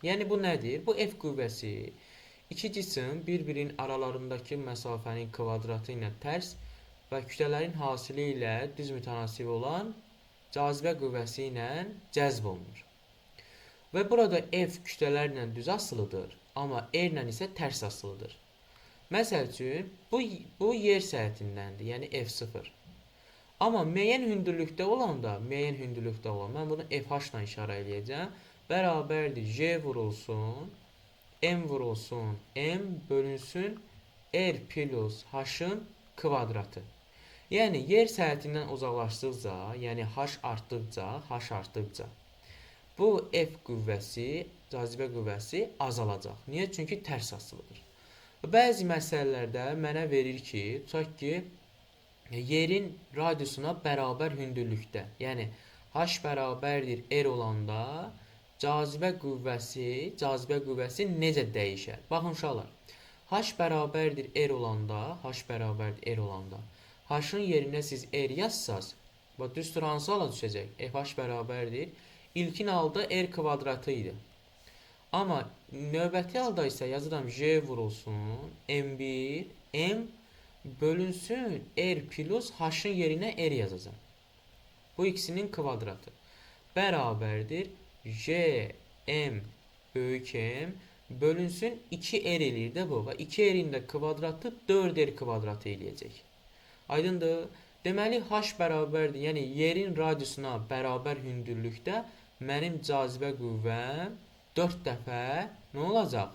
Yəni bu nədir? Bu F qüvvəsi iki cisim bir-birinin aralarındakı məsafənin kvadratı ilə tərs və kütlələrin hasili ilə düz mütənasib olan cazibə qüvvəsi ilə cəzb olunur. Və burada F kütlələrlə düz asılıdır, amma R ilə isə tərs asılıdır. Məsəl üçün, bu yer səthindəndir, yəni F0. Amma müəyyən hündürlükdə olanda, mən bunu FH ilə işarə edəcəm, bərabərdir J vurulsun, M vurulsun, M bölünsün R plus H-ın kvadratı. Yəni, yer səthindən uzaqlaşdıqca, yəni H artdıqca, bu F qüvvəsi, cazibə qüvvəsi azalacaq. Niyə? Çünki tərs asılıdır. Bəzi məsələlərdə mənə verir ki, tutaq ki, yerin radiusuna bərabər hündürlükdə, yəni H bərabərdir R olanda cazibə qüvvəsi necə dəyişər? Baxın uşaqlar. H bərabərdir R olanda, H-ın yerinə siz R yazsaz, düzdür hansı hala düşəcək? FH bərabərdir. İlkin halda R kvadratı idi. Amma növbəti halda isə yazıram J vurulsun, M1, M bölünsün R plus H-ın yerinə R yazacağım. Bu ikisinin kvadratı bərabərdir J, M böyük M bölünsün 2R eləyir də bu və 2R'in də kvadratı 4R kvadratı eləyəcək. Aydındır? Deməli, H bərabərdir, yəni yerin radiusuna bərabər hündürlükdə mənim cazibə qüvvəm 4 dəfə nə olacaq?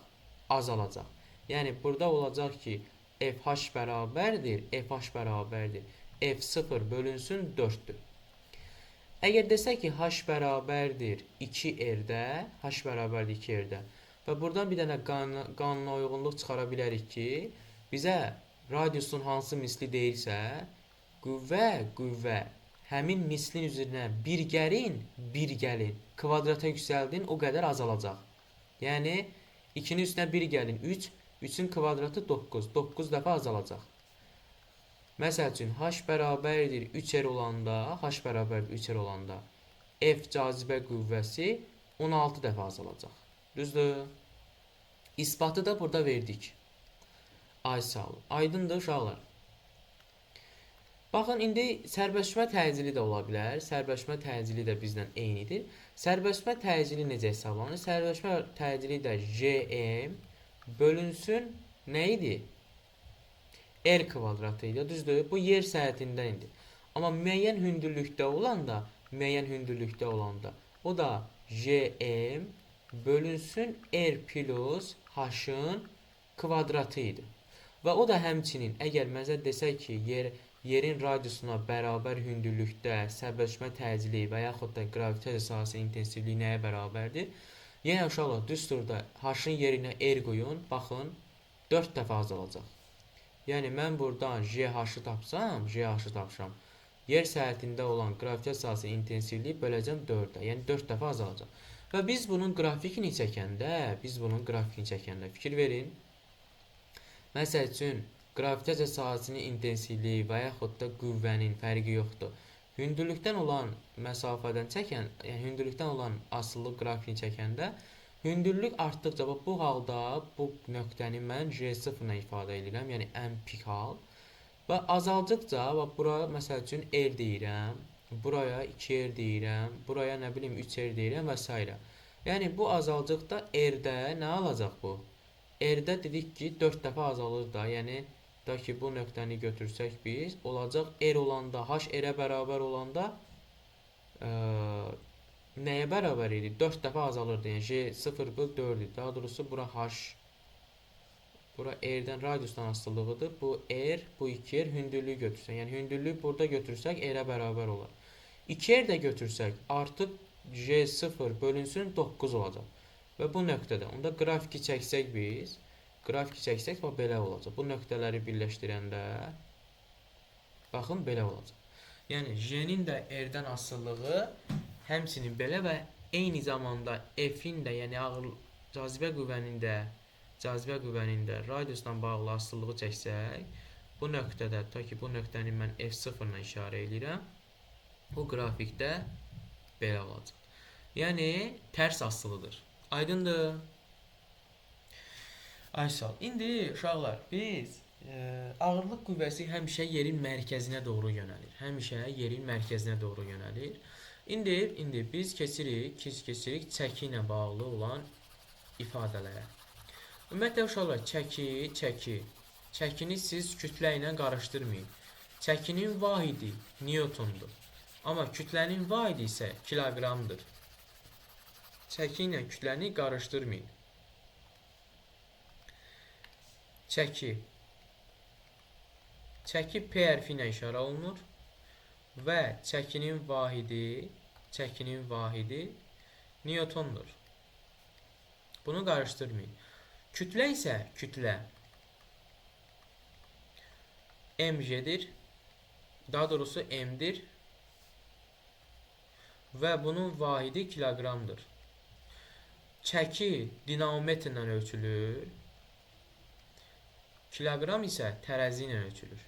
Azalacaq. Yəni, burada olacaq ki, FH bərabərdir F0 bölünsün 4-dür. Əgər desək ki, H bərabərdir 2R-də və buradan bir dənə qanuna uyğunluq çıxara bilərik ki, bizə radiusun hansı misli deyilsə, qüvvə həmin mislin üzerinə bir gəlin, kvadrata yüksəldin, o qədər azalacaq. Yəni, 2-nin üstünə 1 gəlin, 3, 3-ün kvadratı 9, 9 dəfə azalacaq. Məsəl üçün, H bərabərdir 3R olanda, F cazibə qüvvəsi 16 dəfə azalacaq. Düzdür? İsbatı da burada verdik. Ay sağ olun. Aydındır uşaqlar. Baxın, indi sərbəstləşmə təcili də ola bilər. Sərbəstləşmə təcili də bizlə eynidir. Sərbəstləşmə təcili necə hesablanır? Sərbəstləşmə təcili də Jm bölünsün nə idi? R kvadratı idi. Düzdür? Bu yer səhhətindən idi. Amma müəyyən hündürlükdə olanda o da Jm bölünsün R plus H-ın kvadratı idi. Və o da həmçinin, əgər məsələn desək ki, yerin radiusuna bərabər hündürlükdə sərbəstləşmə təcili və yaxud da qravitasiya sahəsinin intensivliyi nəyə bərabərdir? Yenə uşaqlar, düzdür da H-ın yerinə R qoyun, baxın, 4 dəfə azalacaq. Yəni, mən buradan GH-ı tapsam, yer səhhətində olan qravitasiya sahəsinin intensivliyi böləcəm 4-də, yəni 4 dəfə azalacaq. Və biz bunun qrafikini çəkəndə fikir verin. Məsəl üçün, qravitasiya sahəsinin intensivliyi və yaxud da qüvvənin fərqi yoxdur. Hündürlükdən olan məsafədən yəni hündürlükdən olan asıllıq qrafikini çəkəndə, hündürlük artdıqca, bu halda bu nöqtəni mən J0 ilə ifadə edirəm, yəni ən pik hal. Və azaldıqca, bura məsəl üçün R deyirəm, buraya 2R deyirəm, buraya nə bilim 3R deyirəm və s. Yəni, bu azaldıqda R-də nə alacaq bu? R-də dedik ki, 4 dəfə azalır da, yəni, da ki, bu nöqtəni götürsək biz, olacaq R olanda, H R-ə bərabər olanda nəyə bərabər idi? 4 dəfə azalırdı, yəni J0 böl 4 idi. Daha doğrusu, bura H, bura R-dən radiusdan asıllığıdır. Bu R, bu 2R, hündürlüyü götürsək. Yəni, hündürlüyü burada götürsək, R-ə bərabər olar. 2R də götürsək, artıq J0 bölünsün 9 olacaq. Və bu nöqtədə, onda qrafiki çəksək biz, belə olacaq. Bu nöqtələri birləşdirəndə, baxın, belə olacaq. Yəni, J-nin də R-dən asıllığı həmçinin belə və eyni zamanda F-in də, yəni cazibə qüvvənin də radiusla bağlı asıllığı çəksək, bu nöqtədə, ta ki, bu nöqtəni mən F0 ilə işarə edirəm, bu qrafikdə belə olacaq. Yəni, tərs asılıdır. Aydındır. Ay sağ ol. İndi uşaqlar biz ağırlıq qüvvəsi həmişə yerin mərkəzinə doğru yönəlir. Həmişə yerin mərkəzinə doğru yönəlir. İndi biz keçirik çəki ilə bağlı olan ifadələrə. Ümumiyyətlə uşaqlar çəkini siz kütlə ilə qarışdırmayın. Çəkinin vahidi Newtondur. Amma kütlənin vahidi isə kiloqramdır. Çəki ilə kütləni qarışdırmayın. Çəki P hərfi ilə işarə olunur və çəkinin vahidi Newtondur. Bunu qarışdırmayın. Kütlə isə mg'dir. Daha doğrusu m'dir və bunun vahidi kiloqramdır. Çəki dinamometrlə ölçülür. Kiloqram isə tərəzi ilə ölçülür.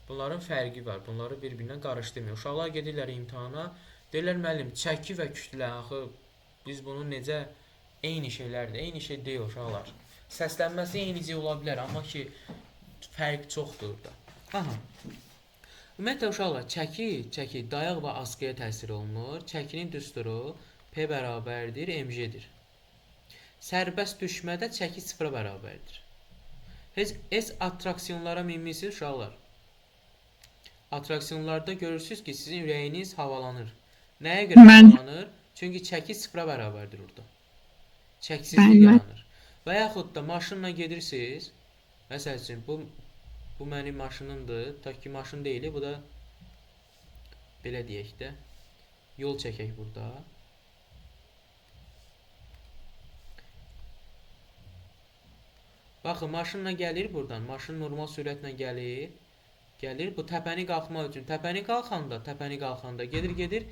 Bunların fərqi var. Bunları bir-birinə qarışdırmıyor. Uşaqlar gedirlər imtahana. Deyirlər müəllim, çəki və kütlə axı biz bunu necə eyni şeylərdir. Eyni şey deyil uşaqlar. Səslənməsi eynicə ola bilər, amma ki fərq çoxdur da. Aha. Ümumiyyətlə uşaqlar, çəki dayaq və askıya təsir olunur. Çəkinin düsturu P bərabərdir mg'dir. Sərbəst düşmədə çəki 0-a bərabərdir. S attraksiyonlara minmisiniz uşaqlar. Attraksiyonlarda görürsünüz ki, sizin ürəyiniz havalanır. Nəyə görə havalanır? Çünki çəki 0-a bərabərdir orada. Çəksizlik yaranır. Və yaxud da maşınla gedirsiniz. Məsəl üçün, bu mənim maşınımdır. Tak ki maşın deyil, bu da belə deyək də. Yol çəkək burada. Baxın, maşınla gəlir buradan. Maşın normal sürətlə gəlir. Bu təpəni qalxmaq üçün. Təpəni qalxanda gedir.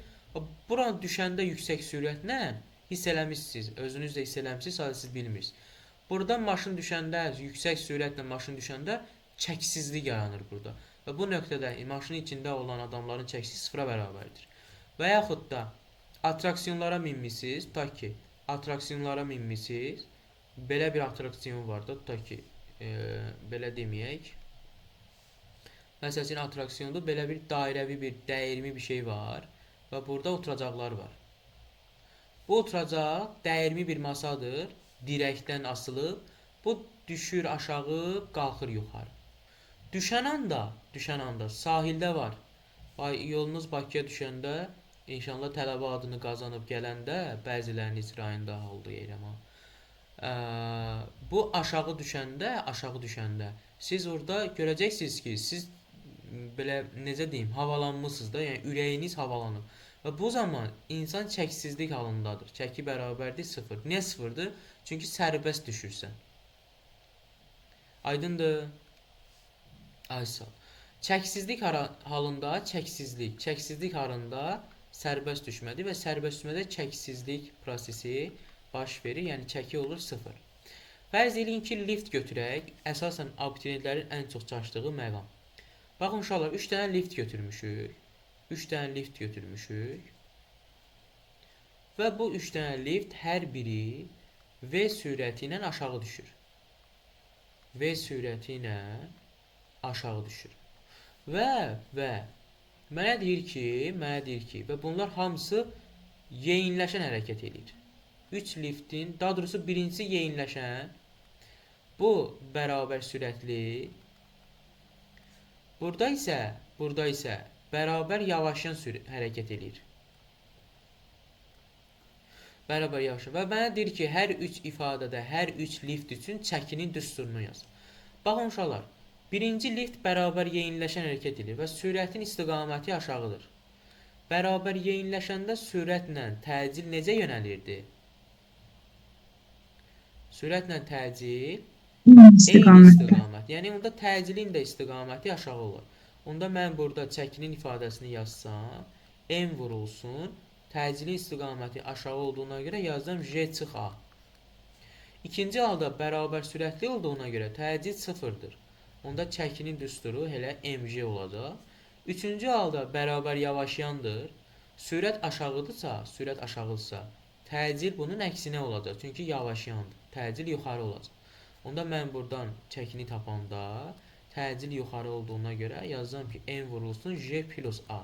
Buran düşəndə yüksək sürətlə hiss eləmişsiniz. Özünüz də hiss eləmişsiniz, sadəcə siz bilmirsiniz. Buradan maşın düşəndə, yüksək sürətlə maşın düşəndə çəksizlik yaranır burada. Və bu nöqtədə maşının içində olan adamların çəkisi 0-a bərabərdir. Və yaxud da attraksiyonlara minmisiniz. Tak ki, attraksiyonlara minmisiniz. Belə bir attraksiyon var da, tutaq ki, belə deməyək. Məsələn, attraksiyonda belə bir dairəvi, dəyirmi bir şey var və burada oturacaqlar var. Bu oturacaq dəyirmi bir masadır, dirəkdən asılıb. Bu düşür aşağı, qalxır yuxarı. Düşən anda sahildə var. Yolunuz Bakıya düşəndə, inşallah tələbə adını qazanıb gələndə, bəziləriniz rayında oldu yerəmə. Bu aşağı düşəndə siz orada görəcəksiniz ki, siz belə necə deyim, havalanmısınız da, yəni ürəyiniz havalanıb. Və bu zaman insan çəksizlik halındadır. Çəki bərabərdir 0. Niyə 0-dır? Çünki sərbəst düşürsən. Aydındır? Ay sağ ol. Çəksizlik halında çəksizlik halında sərbəst düşmədir və sərbəst düşmədə çəksizlik prosesi baş verir, yəni çəki olur 0. Fərz edin ki, lift götürək, əsasən abituriyentlərin ən çox çaşdığı məqam. Baxın uşaqlar, 3 dənə lift götürmüşük. Və bu 3 dənə lift hər biri V sürəti ilə aşağı düşür. Və mənə deyir ki, və bunlar hamısı yeyinləşən hərəkət edir. 3 liftin, daha doğrusu birincisi yeyinləşən, bu bərabər sürətli, burada isə bərabər yavaşlayan hərəkət edir. Bərabər yavaşlayan. Və mənə deyir ki, hər 3 ifadədə, hər 3 lift üçün çəkinin düsturunu yaz. Baxın uşaqlar, birinci lift bərabər yeyinləşən hərəkət edir və sürətin istiqaməti aşağıdır. Bərabər yeyinləşəndə sürətlə təcil necə yönəlirdi? Sürətlə təcil eyni istiqamət. Yəni, onda təcilin də istiqaməti aşağı olur. Onda mən burada çəkinin ifadəsini yazsam, M vurulsun, təcilin istiqaməti aşağı olduğuna görə yazsam J çıx A. İkinci halda bərabər sürətli olduğuna görə təcil 0-dır. Onda çəkinin düsturu elə MG olacaq. Üçüncü halda bərabər yavaşayandır. Sürət aşağıdırsa, təcil bunun əksinə olacaq. Çünki yavaşayandır. Təcil yuxarı olacaq. Onda mən buradan çəkini tapanda təcil yuxarı olduğuna görə yazacağam ki, n vurulsun j plus a.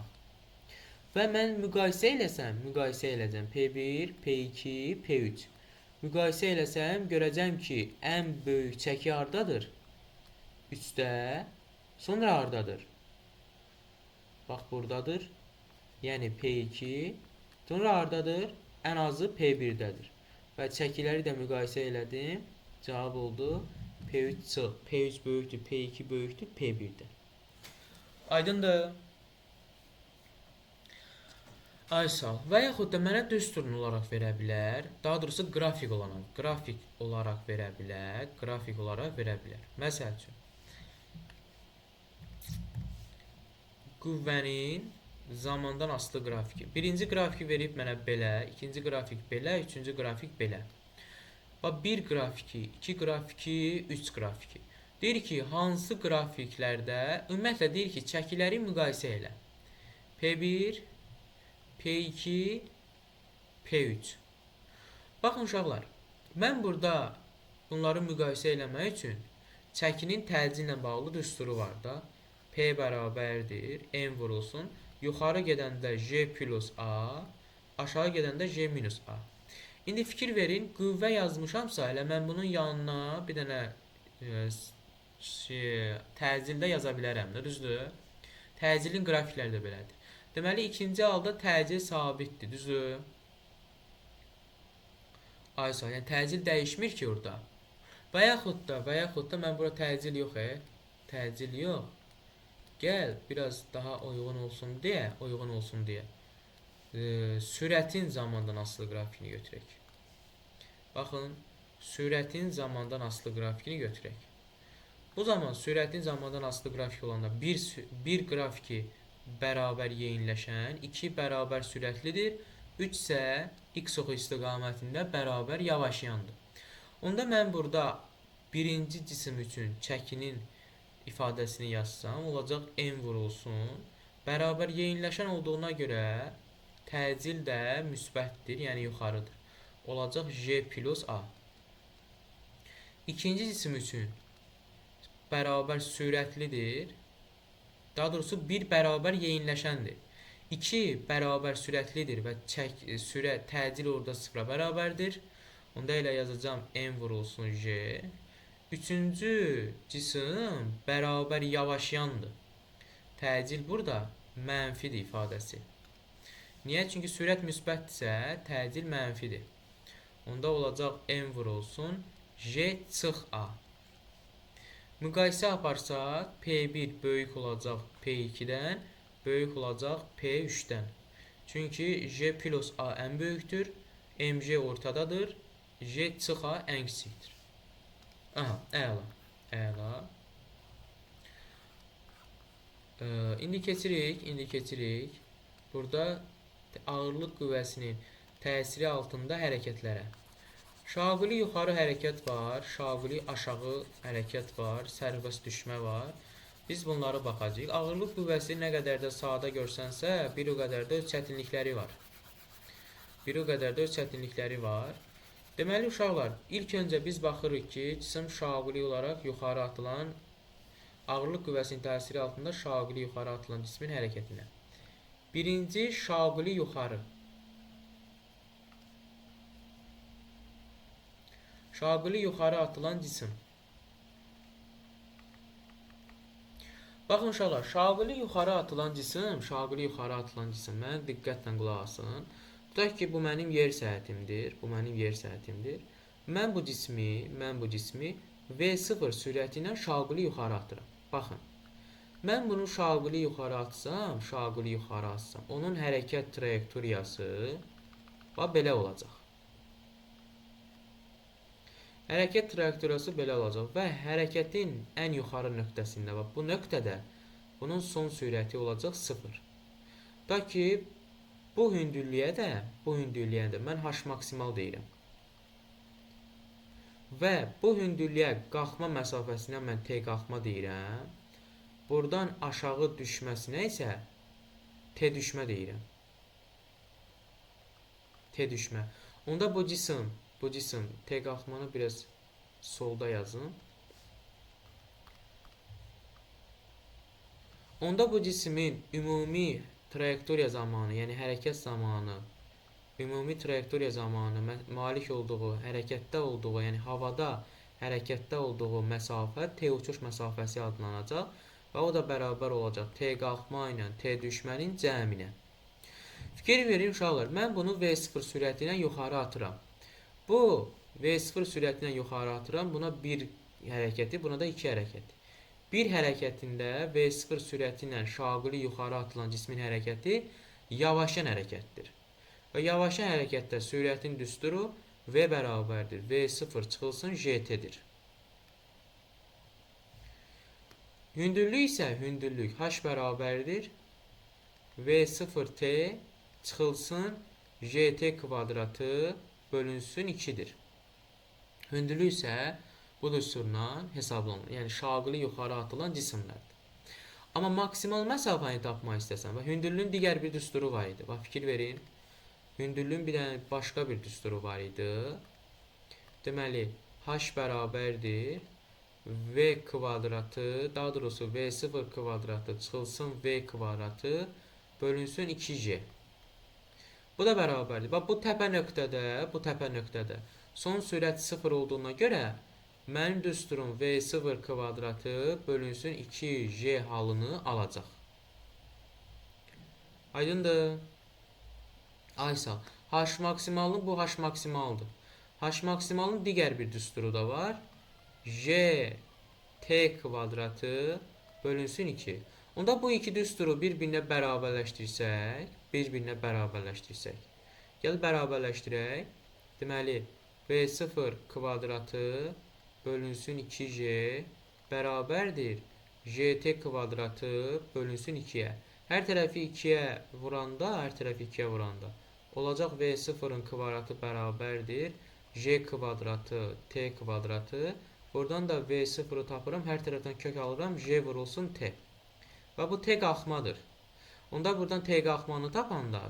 Və mən müqayisə eləsəm P1, P2, P3. Müqayisə eləsəm görəcəm ki, ən böyük çəki hardadır? 3-də. Sonra hardadır? Bax, buradadır. Yəni P2. Sonra hardadır? Ən azı P1-dədir. Və çəkiləri də müqayisə elədim. Cavab oldu P3 çıx. P3 böyükdür, P2 böyükdür, P1-dən. Aydındır? Aysal. Və yaxud da mənə düz turn olaraq verə bilər. Daha doğrusu qrafik olaraq verə bilər. Məsəl üçün, qüvvənin zamandan asılı qrafiki. Birinci qrafiki verib mənə belə, ikinci qrafik belə, üçüncü qrafik belə. Bax, 1 qrafiki, 2 qrafiki, 3 qrafiki. Deyir ki, hansı qrafiklərdə, ümumiyyətlə deyir ki, çəkiləri müqayisə elə. P1, P2, P3. Baxın uşaqlar, mən burada bunları müqayisə eləmək üçün çəkinin təcili ilə bağlı düsturu var da. P bərabərdir, n vurulsun. Yuxarı gedəndə j plus a, aşağı gedəndə j minus a. İndi fikir verin, qüvvə yazmışamsa, elə mən bunun yanına bir dənə təcildə yaza bilərəm, düzdür? Təcilin qrafikləri də belədir. Deməli, ikinci halda təcil sabitdir, düzdür? Aysa, yəni təcil dəyişmir ki orada. Və yaxud da mən bura təcil yox, təcil yox. Gəl, biraz daha uyğun olsun deyə sürətin zamandan asılı qrafikini götürək. Baxın, sürətin zamandan asılı qrafikini götürək. Bu zaman sürətin zamandan asılı qrafik olanda bir qrafiki bərabər yeyinləşən, 2 bərabər sürətlidir, 3 isə x oxu istiqamətində bərabər yavaşayandır. Onda mən burada birinci cisim üçün çəkinin ifadəsini yazsam, olacaq n vurulsun. Bərabər yeyinləşən olduğuna görə təcil də müsbətdir, yəni yuxarıdır. Olacaq j plus a. İkinci cisim üçün bərabər sürətlidir. Daha doğrusu 1 bərabər yeyinləşəndir. 2 bərabər sürətlidir və təcil orada 0-a bərabərdir. Onda elə yazacağım n vurulsun j. Üçüncü cisim bərabər yavaşayandır. Təcil burada mənfidir ifadəsi. Niyə? Çünki sürət müsbətdirsə, təcil mənfidir. Onda olacaq n vurulsun j çıx a. Müqayisə aparsaq, P1 böyük olacaq P2-dən, böyük olacaq P3-dən. Çünki j plus a ən böyükdür, mj ortadadır, j çıx a ən kiçikdir. Aha, əla. İndi keçirik. Burada ağırlıq qüvvəsinin təsiri altında hərəkətlərə. Şaquli yuxarı hərəkət var, şaquli aşağı hərəkət var, sərbəst düşmə var. Biz bunları baxacağıq. Ağırlıq qüvvəsi nə qədər də sadə görsənsə, bir o qədər də öz çətinlikləri var. Deməli, uşaqlar, ilk öncə biz baxırıq ki, cisim şaquli olaraq yuxarı atılan, ağırlıq qüvvəsinin təsiri altında şaquli yuxarı atılan cismin hərəkətinə. Birinci, şaquli yuxarı. Şaquli yuxarı atılan cisim. Baxın uşaqlar, şaquli yuxarı atılan cisim, mən diqqətlə qulaq asın. Tutaq ki, bu mənim yer səhətimdir. Mən bu cismi V0 sürəti ilə şaquli yuxarı atıram. Baxın, mən bunu şaquli yuxarı atsam, onun hərəkət trayektoriyası belə olacaq. Və hərəkətin ən yuxarı nöqtəsində, bu nöqtədə bunun son sürəti olacaq 0. Tutaq ki, bu hündürlüyə də mən h maksimal deyirəm. Və bu hündürlüyə qalxma məsafəsinə mən t qalxma deyirəm. Buradan aşağı düşməsinə isə t düşmə deyirəm. T düşmə. Onda bu cisim T qalxmanı biraz solda yazın. Onda bu cismin ümumi trayektoriya zamanı, yəni hərəkət zamanı, malik olduğu, hərəkətdə olduğu, yəni havada hərəkətdə olduğu məsafə T uçuş məsafəsi adlanacaq və o da bərabər olacaq T qalxma ilə T düşmənin cəminə. Fikir verin uşaqlar, mən bunu V0 sürəti ilə yuxarı atıram. Bu V0 sürəti ilə yuxarı atıram, buna bir hərəkəti, buna da iki hərəkəti. Bir hərəkətində V0 sürəti ilə şaquli yuxarı atılan cismin hərəkəti yavaşan hərəkətdir. Və yavaşan hərəkətdə sürətin düsturu V bərabərdir. V0 çıxılsın JT-dir. Hündürlük isə hündürlük H bərabərdir. V0T çıxılsın JT kvadratı bölünsün 2-dir. Hündürlük isə bu düsturla hesablanır. Yəni şaqili yuxarı atılan cisimlərdir. Amma maksimal məsafəni tapmaq istəsən və hündürlüyün digər bir düsturu var idi. Bax, fikir verin. Hündürlüyün bir dənə başqa bir düsturu var idi. Deməli, H bərabərdir V kvadratı, daha doğrusu V0 kvadratı çıxılsın V kvadratı bölünsün 2J. Bu da bərabərdir. Bax, bu təpə nöqtədə son sürət 0 olduğuna görə mənim düsturum V0 kvadratı bölünsün 2J halını alacaq. Aydındır? Aysal. H maksimalın bu H maksimaldır. H maksimalın digər bir düsturu da var. J T kvadratı bölünsün 2. Onda bu iki düsturu bir-birinə bərabərləşdirsək, gəl bərabərləşdirək. Deməli, V0 kvadratı bölünsün 2J bərabərdir JT kvadratı bölünsün 2-yə. Hər tərəfi 2-yə vuranda olacaq V0-ın kvadratı bərabərdir J kvadratı T kvadratı. Buradan da V0-ı tapıram, hər tərəfdən kök alıram, J vurulsun T. Və bu T qalxmadır. Onda buradan T qalxmanı tapanda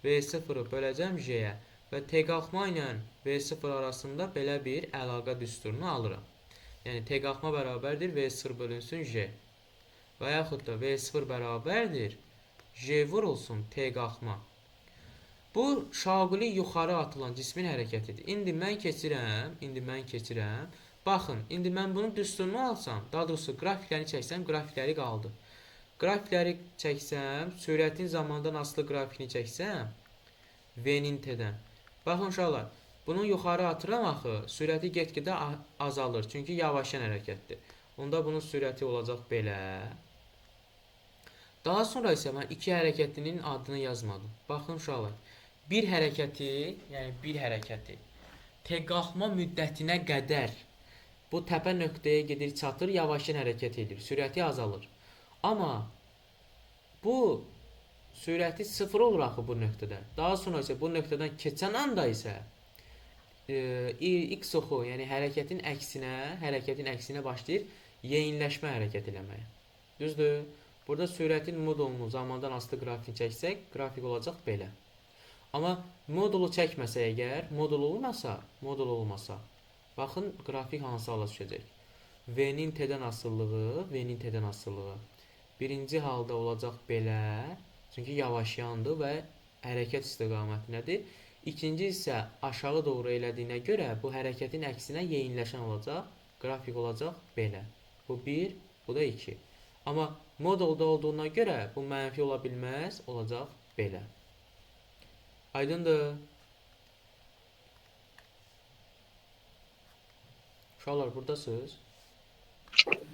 V0-ı böləcəm J-yə. Və T qalxma ilə V0 arasında belə bir əlaqə düsturunu alıram. Yəni T qalxma bərabərdir V0 bölünsün J. Və yaxud da V0 bərabərdir J vurulsun T qalxma. Bu şaquli yuxarı atılan cismin hərəkətidir. İndi mən keçirəm. Baxın, indi mən bunun düsturunu alsam, daha doğrusu qrafikləri çəksəm, qrafikləri qaldı. Qrafikləri çəksəm, sürətin zamandan asılı grafikini çəksəm, V-nin T-dən. Baxın uşaqlar, bunu yuxarı atıram axı, sürəti get-gedə azalır. Çünki yavaşan hərəkətdir. Onda bunun sürəti olacaq belə. Daha sonra isə mən iki hərəkətinin adını yazmadım. Baxın uşaqlar, bir hərəkəti T qalxma müddətinə qədər bu təpə nöqtəyə gedir, çatır, yavaşan hərəkət edir. Sürəti azalır. Amma bu sürəti 0 olur axı bu nöqtədə. Daha sonra isə bu nöqtədən keçən anda isə x oxu, yəni hərəkətin əksinə başlayır yeyinləşmə hərəkət eləməyə. Düzdür? Burada sürətin modulunu zamandan asılı qrafikini çəksək, qrafik olacaq belə. Amma modulu çəkməsə əgər, modul olmasa, baxın qrafik hansı hala düşəcək. V-nin T-dən asılılığı birinci halda olacaq belə, çünki yavaşyandır və hərəkət istiqamətindədir. İkinci isə aşağı doğru elədiyinə görə bu hərəkətin əksinə yeyinləşən olacaq, qrafik olacaq belə. Bu 1, bu da 2. Amma modulda olduğuna görə bu mənfi ola bilməz, olacaq belə. Aydındır? Uşaqlar, buradasınız?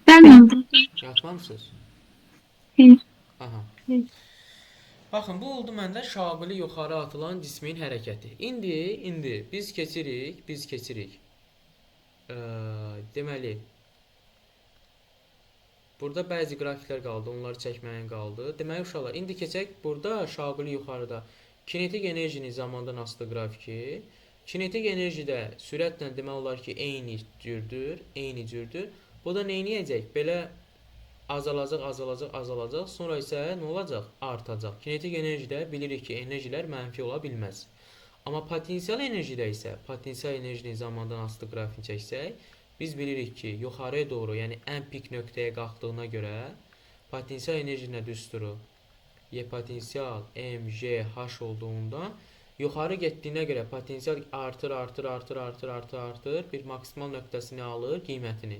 Bəli. Yatmamısınız? Aha. Baxın, bu oldu məndə şaquli yuxarı atılan cismin hərəkəti. İndi biz keçirik. Deməli, burada bəzi qrafiklər qaldı, onları çəkməyin qaldı. Deməli, uşaqlar, indi keçək burada şaquli yuxarıda kinetik enerjinin zamandan asılı qrafiki. Kinetik enerjidə sürətlə demək olar ki, eyni cürdür. Bu da neyniyəcək? Belə azalacaq, azalacaq, azalacaq. Sonra isə nə olacaq? Artacaq. Kinetik enerjidə bilirik ki, enerjilər mənfi ola bilməz. Amma potensial enerjidə isə, potensial enerjinin zamandan asılı qrafini çəksək, biz bilirik ki, yuxarıya doğru, yəni ən pik nöqtəyə qalxdığına görə potensial enerjinin düsturu Y potensial mgh olduğundan yuxarı getdiyinə görə potensial artır, artır, artır, artır, artır, artır. Bir maksimal nöqtəsini alır, qiymətini.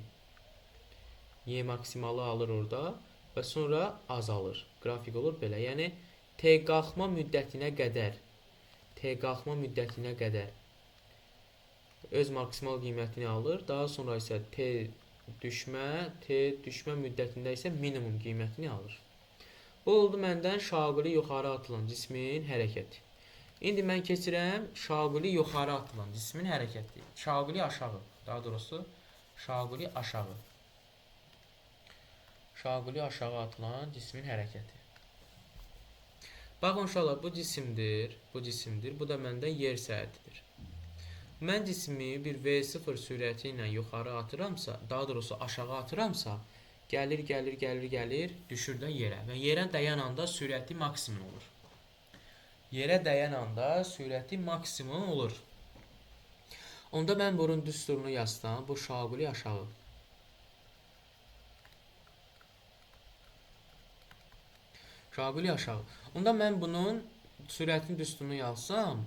Y maksimalı alır orada və sonra azalır. Qrafik olur belə. Yəni T qalxma müddətinə qədər öz maksimal qiymətini alır. Daha sonra isə T düşmə müddətində isə minimum qiymətini alır. Bu oldu məndən şaquli yuxarı atılan cismin hərəkəti. İndi mən keçirəm şaquli yuxarı atılan cismin hərəkəti. Şaquli aşağı, daha doğrusu şaquli aşağı. Şaquli aşağı atılan cismin hərəkəti. Baxın uşaqlar, bu cisimdir. Bu da məndən yer səəthidir. Mən cismi bir V0 sürəti ilə yuxarı atıramsa, daha doğrusu aşağı atıramsa, gəlir, düşür də yerə. Və yerə dayananda sürəti maksimum olur. Onda mən bunun düsturunu yazsam, bu şaquli aşağı. Onda mən bunun sürətin düsturunu yazsam,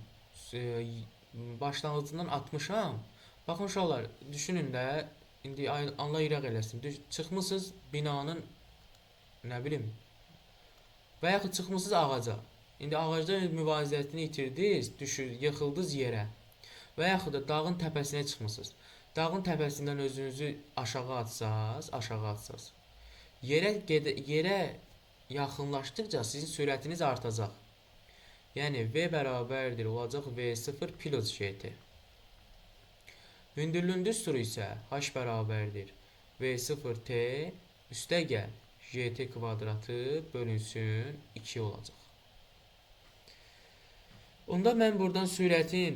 başlanğıcından 60-am. Baxın uşaqlar, düşünün də, indi Allah iraq eləsin. Çıxmısınız binanın, nə bilim, və yaxud çıxmısınız ağaca. İndi ağacda müvazinətini itirdiniz, yıxıldınız yerə. Və yaxud da dağın təpəsinə çıxmısınız. Dağın təpəsindən özünüzü aşağı atsaz. Yerə yaxınlaşdıqca sizin sürətiniz artacaq. Yəni V bərabərdir olacaq V0 plus GT. Hündürlüyün düsturu isə H bərabərdir V0 T üstəgəl GT kvadratı bölünsün 2 olacaq. Onda mən buradan sürətin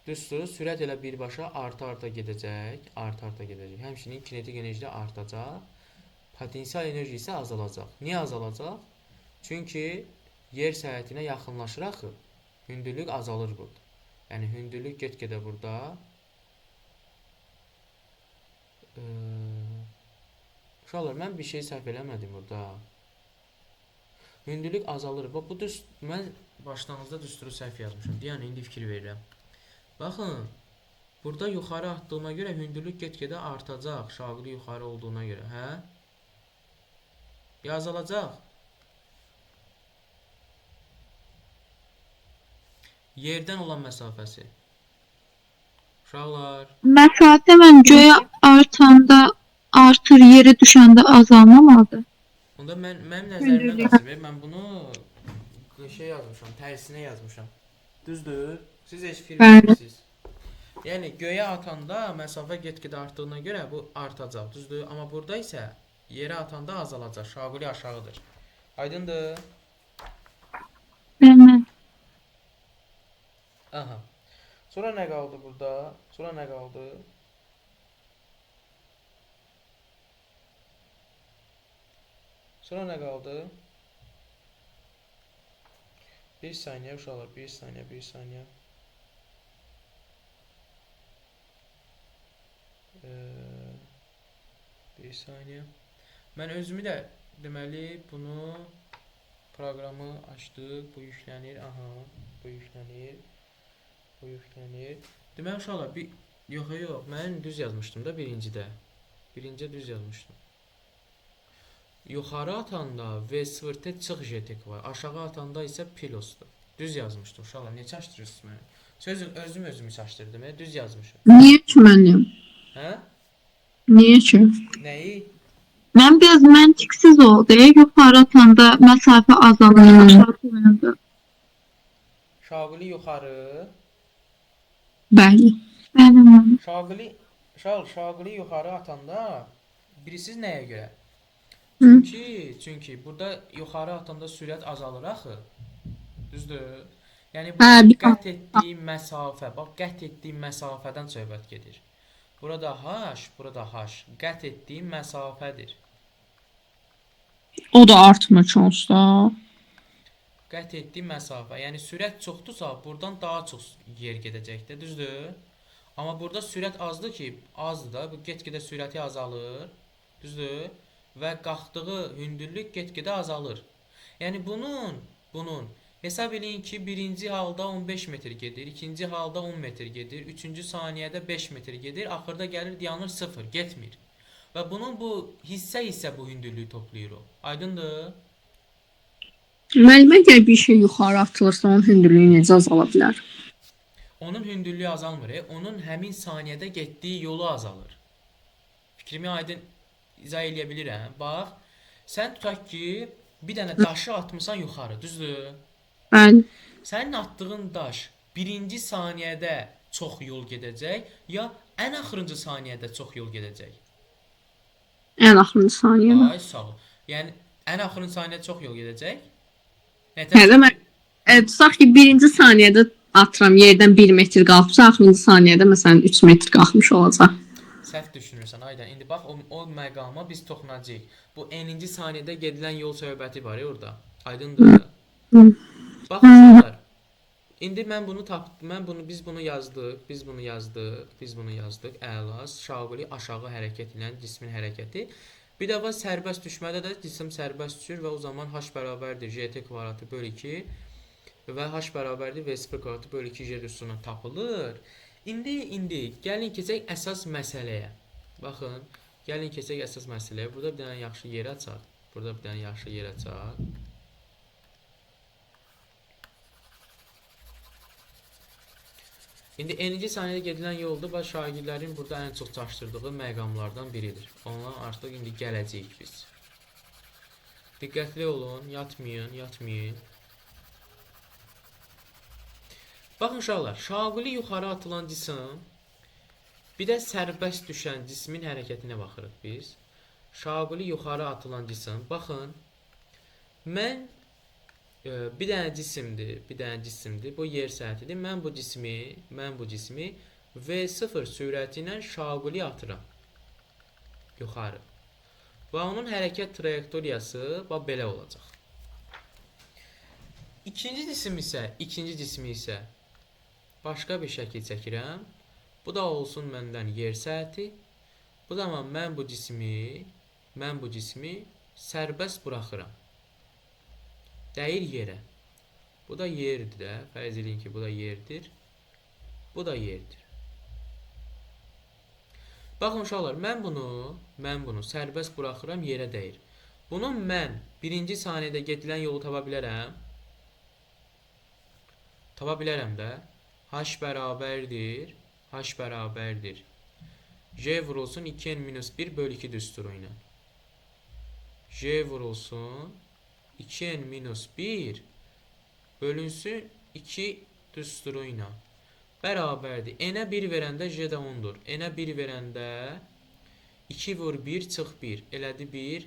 düsturu, sürət elə birbaşa arta gedəcək. Həmçinin kinetik enerji də artacaq. Potensial enerji isə azalacaq. Niyə azalacaq? Çünki yer səthətinə yaxınlaşır axı. Hündürlük azalır burada. Yəni hündürlük get-gedə burada. Uşaqlar, mən bir şey səhv eləmədim burada. Hündürlük azalır. Bax, bu mən başlanğıcda düsturu səhv yazmışam. Yəni indi fikir verirəm. Baxın, burada yuxarı atdığıma görə hündürlük get-gedə artacaq. Şaquli yuxarı olduğuna görə, hə? Azalacaq. Yerdən olan məsafəsi. Uşaqlar. Məsafə mən göyə artanda artır, yerə düşəndə azalmamalıdır. Onda mənim nəzərimdən asılı. Mən bunu yazmışam, tərsinə yazmışam. Düzdür? Siz heç fikir verirsiniz. Yəni göyə atanda məsafə get-gedə artdığına görə bu artacaq, düzdür? Amma burada isə yerə atanda azalacaq. Şaquli aşağıdır. Aydındır? Bəli. Aha. Sonra nə qaldı burada? Bir saniyə uşaqlar, bir saniyə. Bir saniyə. Mən özümü də deməli bunu proqramı açdıq. Bu yüklənir. Aha, bu yüklənir. Deməli uşaqlar, yox, mən düz yazmışdım da birincidə. Birincidə düz yazmışdım. Yuxarı atanda V0-T çıx GT var. Aşağı atanda isə pilosdur. Düz yazmışdım uşaqlar. Niyə çaşdırırsınız məni? Özümü çaşdırdım. Düz yazmışım. Niyə ki mənim? Hə? Niyə ki? Nəyi? Mən biraz məntiqsiz oldu. Yuxarı atanda məsafə azalır, aşağı atanda. Şaquli yuxarı. Bəli. Şaquli yuxarı atanda birisiz nəyə görə? Çünki burada yuxarı atanda sürət azalır axı. Düzdür? Yəni bu qət etdiyim məsafədən söhbət gedir. Burada H. Qət etdiyim məsafədir. O da artmış olsa. Qət etdiyi məsafə. Yəni sürət çoxdursa, buradan daha çox yer gedəcəkdir, düzdür? Amma burada sürət azdır ki, azdır da. Bu get-gedə sürəti azalır, düzdür? Və qalxdığı hündürlük get-gedə azalır. Yəni bunun hesab eləyin ki, birinci halda 15 metr gedir, ikinci halda 10 metr gedir, üçüncü saniyədə 5 metr gedir, axırda gəlir dayanır 0, getmir. Və bunun bu hissə bu hündürlüyü toplayır o. Aydındır? Müəllimə əgər bir şey yuxarı atılırsa, onun hündürlüyü necə azala bilər? Onun hündürlüyü azalmır, onun həmin saniyədə getdiyi yolu azalır. Fikrimi aydın izah eləyə bilirəm. Bax, sən tutaq ki, bir dənə daşı atmısan yuxarı, düzdür? Bəli. Sənin attığın daş birinci saniyədə çox yol gedəcək, ya ən axırıncı saniyədə çox yol gedəcək? Ən axırıncı saniyədə. Ay sağ ol. Yəni ən axırıncı saniyədə çox yol gedəcək. Hə, demək, tutaq ki, birinci saniyədə atıram yerdən 1 metr qalxmışsa, axırıncı saniyədə məsələn 3 metr qalxmış olacaq. Səhv düşünürsən Aydan. İndi bax o məqama biz toxunacağıq. Bu n-ci saniyədə gedilən yol söhbəti var ya orada. Aydındır? Baxın uşaqlar. İndi biz bunu yazdıq. Əla. Şaquli aşağı hərəkət edən cismin hərəkəti. Bir də var sərbəst düşmədə də cisim sərbəst düşür və o zaman h bərabərdir gt kvadratı bölü 2 və h bərabərdir v0 kvadratı bölü 2 j üstündən tapılır. İndi gəlin keçək əsas məsələyə. Baxın, gəlin keçək əsas məsələyə. Burada bir dənə yaxşı yer açaq. İndi n-ci saniyədə gedilən yolda baş şagirdlərin burada ən çox çaşdırdığı məqamlardan biridir. Ondan artıq indi gələcəyik biz. Diqqətli olun, yatmayın. Baxın uşaqlar, şaquli yuxarı atılan cisim, bir də sərbəst düşən cismin hərəkətinə baxırıq biz. Şaquli yuxarı atılan cisim, baxın, mən bir dənə cisimdir, bu yer səthidir. Mən bu cismi v0 sürəti ilə şaquli atıram yuxarı. Və onun hərəkət trayektoriyası belə olacaq. İkinci cismi isə başqa bir şəkil çəkirəm. Bu da olsun məndən yer səthi. Bu zaman mən bu cismi sərbəst buraxıram. Dəyir yerə. Bu da yerdir də. Fərz edin ki, bu da yerdir. Bu da yerdir. Baxın uşaqlar, mən bunu sərbəst buraxıram, yerə dəyir. Bunun mən birinci saniyədə gedilən yolu tapa bilərəm. Tapa bilərəm də. H bərabərdir. J vurulsun 2n-1 bölü 2 düsturu ilə. J vurulsun 2n-1 bölünsün 2 düsturu ilə. Bərabərdir. N-ə 1 verəndə J də 10-dur. N-ə 1 verəndə 2 vur 1 çıx 1. Elədi 1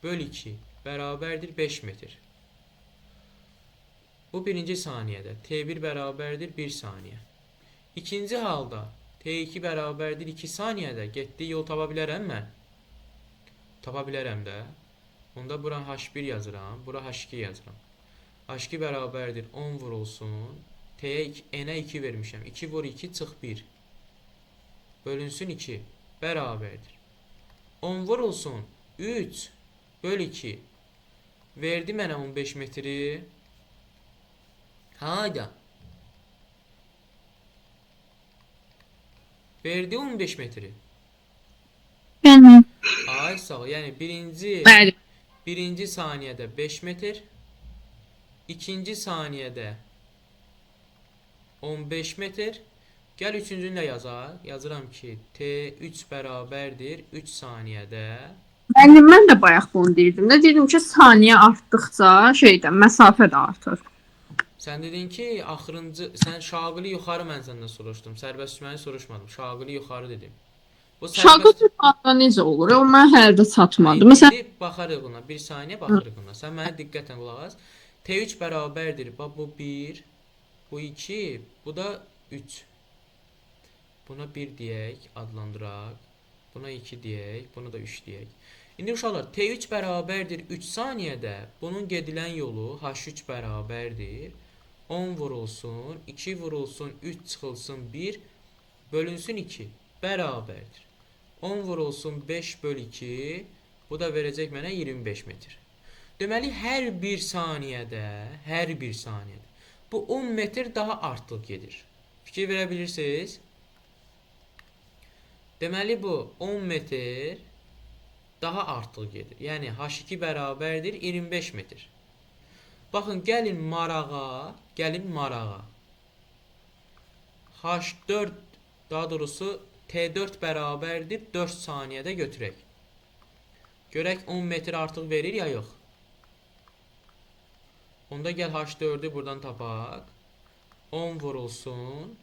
böl 2. Bərabərdir 5 metr. Bu birinci saniyədə. T1 bərabərdir 1 saniyə. İkinci halda T2 bərabərdir 2 saniyədə getdiyi yol tapa bilərəm mən. Tapa bilərəm də. Onda bura H1 yazıram, bura H2 yazıram. H2 bərabərdir 10 vurulsun. N-ə 2 vermişəm. 2 vur 2 çıx 1. Bölünsün 2. Bərabərdir. 10 vurulsun 3 böl 2. Verdi mənə 15 metri. Hayda. Verdi 15 metri. Yəni, Ay sağ ol. Yəni bəli. birinci saniyədə 5 metr. İkinci saniyədə 15 metr. Gəl üçüncünü də yazaq. Yazıram ki, T3 bərabərdir 3 saniyədə. Müəllim, mən də bayaq bunu deyirdim. Də dedim ki, saniyə artdıqca məsafə də artır. Sən dedin ki, sən şaquli yuxarı mən səndən soruşdum. Sərbəst düşməni soruşmadım. Şaquli yuxarı dedim. Bu Şaquli yuxarıda necə olur? O mən hələ də çatmadı. Məsələn, İndi baxarıq ona. Bir saniyə baxarıq ona. Sən mənə diqqətlə qulaq as. T3 bərabərdir. Bax bu 1, bu 2, bu da 3. Buna 1 deyək, adlandıraq. Buna 2 deyək, buna da 3 deyək. İndi uşaqlar T3 bərabərdir 3 saniyədə. Bunun gedilən yolu H3 bərabərdir 10 vurulsun 2 vurulsun 3 çıxılsın 1 bölünsün 2 bərabərdir. 10 vurulsun 5 böl 2 bu da verəcək mənə 25 metr. Deməli hər bir saniyədə bu 10 metr daha artıq gedir. Fikir verə bilirsiniz? Deməli bu 10 metr daha artıq gedir. Yəni H2 bərabərdir 25 metr. Baxın, gəlin marağa. H4, daha doğrusu T4 bərabərdir 4 saniyədə götürək. Görək 10 metr artıq verir ya yox. Onda gəl H4'ü buradan tapaq. 10 vurulsun.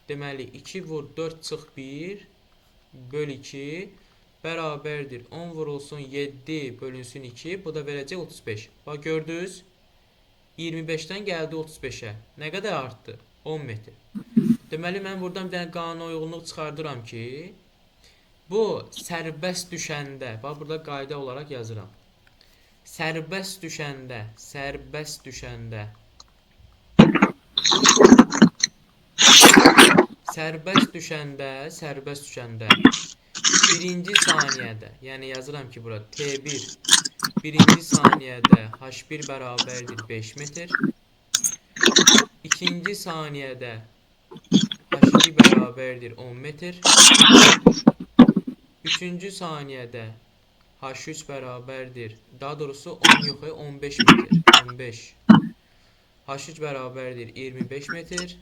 Deməli 2 vur 4 çıx 1 böl 2 bərabərdir 10 vurulsun 7 bölünsün 2 bu da verəcək 35. Bax gördünüz 25'dən gəldi 35'ə. Nə qədər artdı? 10 metr. Deməli mən buradan bir dənə qanuna uyğunluq çıxardıram ki bu sərbəst düşəndə, bax burada qayda olaraq yazıram. Sərbəst düşəndə birinci saniyədə, yəni yazıram ki bura T1 birinci saniyədə H1 bərabərdir 5 metr. İkinci saniyədə H2 bərabərdir 10 metr. Üçüncü saniyədə H3 bərabərdir, daha doğrusu 10 yox, 15 metr. 15. H3 bərabərdir 25 metr.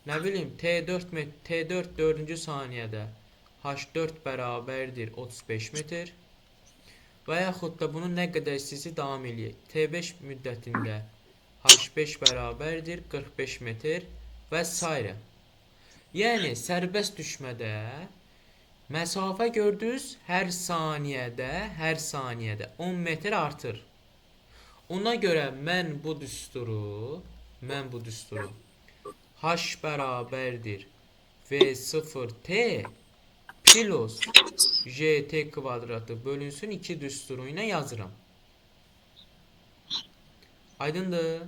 Nə bilim T4 4-cü saniyədə H4 bərabərdir 35 metr. Və yaxud da bunu nə qədər istəyirsə davam eləyək. T5 müddətində H5 bərabərdir 45 metr və s. Yəni sərbəst düşmədə məsafə gördünüz hər saniyədə 10 metr artır. Ona görə mən bu düsturu H bərabərdir V0T plus JT kvadratı bölünsün 2 düsturu ilə yazıram. Aydındır?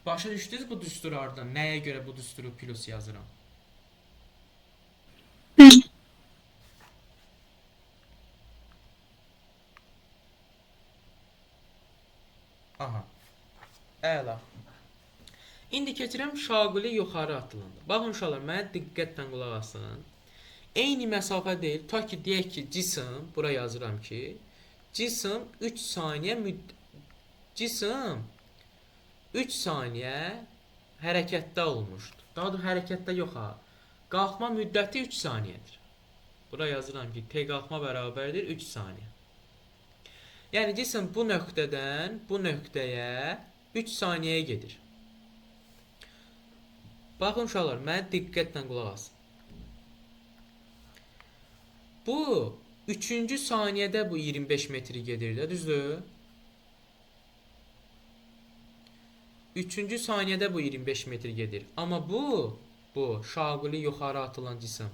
Başa düşdünüz bu düsturlardan nəyə görə bu düsturu plus yazıram? Aha. Əla. İndi keçirəm şaquli yuxarı atılanda. Baxın uşaqlar, mənə diqqətlə qulaq asın. Eyni məsafə deyil. Ta ki deyək ki cisim, bura yazıram ki, cisim 3 saniyə hərəkətdə olmuşdur. Daha da hərəkətdə yox ha. Qalxma müddəti 3 saniyədir. Bura yazıram ki, T qalxma bərabərdir 3 saniyə. Yəni cisim bu nöqtədən bu nöqtəyə 3 saniyəyə gedir. Baxın uşaqlar, mənə diqqətlə qulaq asın. Bu 3-cü saniyədə bu 25 metri gedir də, düzdür? 3-cü saniyədə bu 25 metr gedir. Amma bu şaquli yuxarı atılan cisim.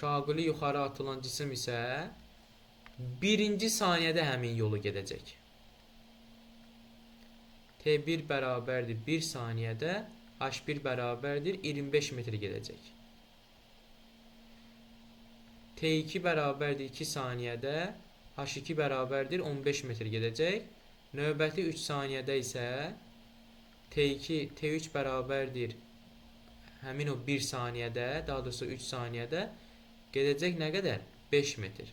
Şaquli yuxarı atılan cisim isə 1-ci saniyədə həmin yolu gedəcək. T1 bərabərdir 1 saniyədə, H1 bərabərdir 25 metr gedəcək. T2 bərabərdir 2 saniyədə, H2 bərabərdir 15 metr gedəcək. Növbəti 3 saniyədə isə T3 bərabərdir həmin o 1 saniyədə, daha doğrusu 3 saniyədə gedəcək nə qədər? 5 metr.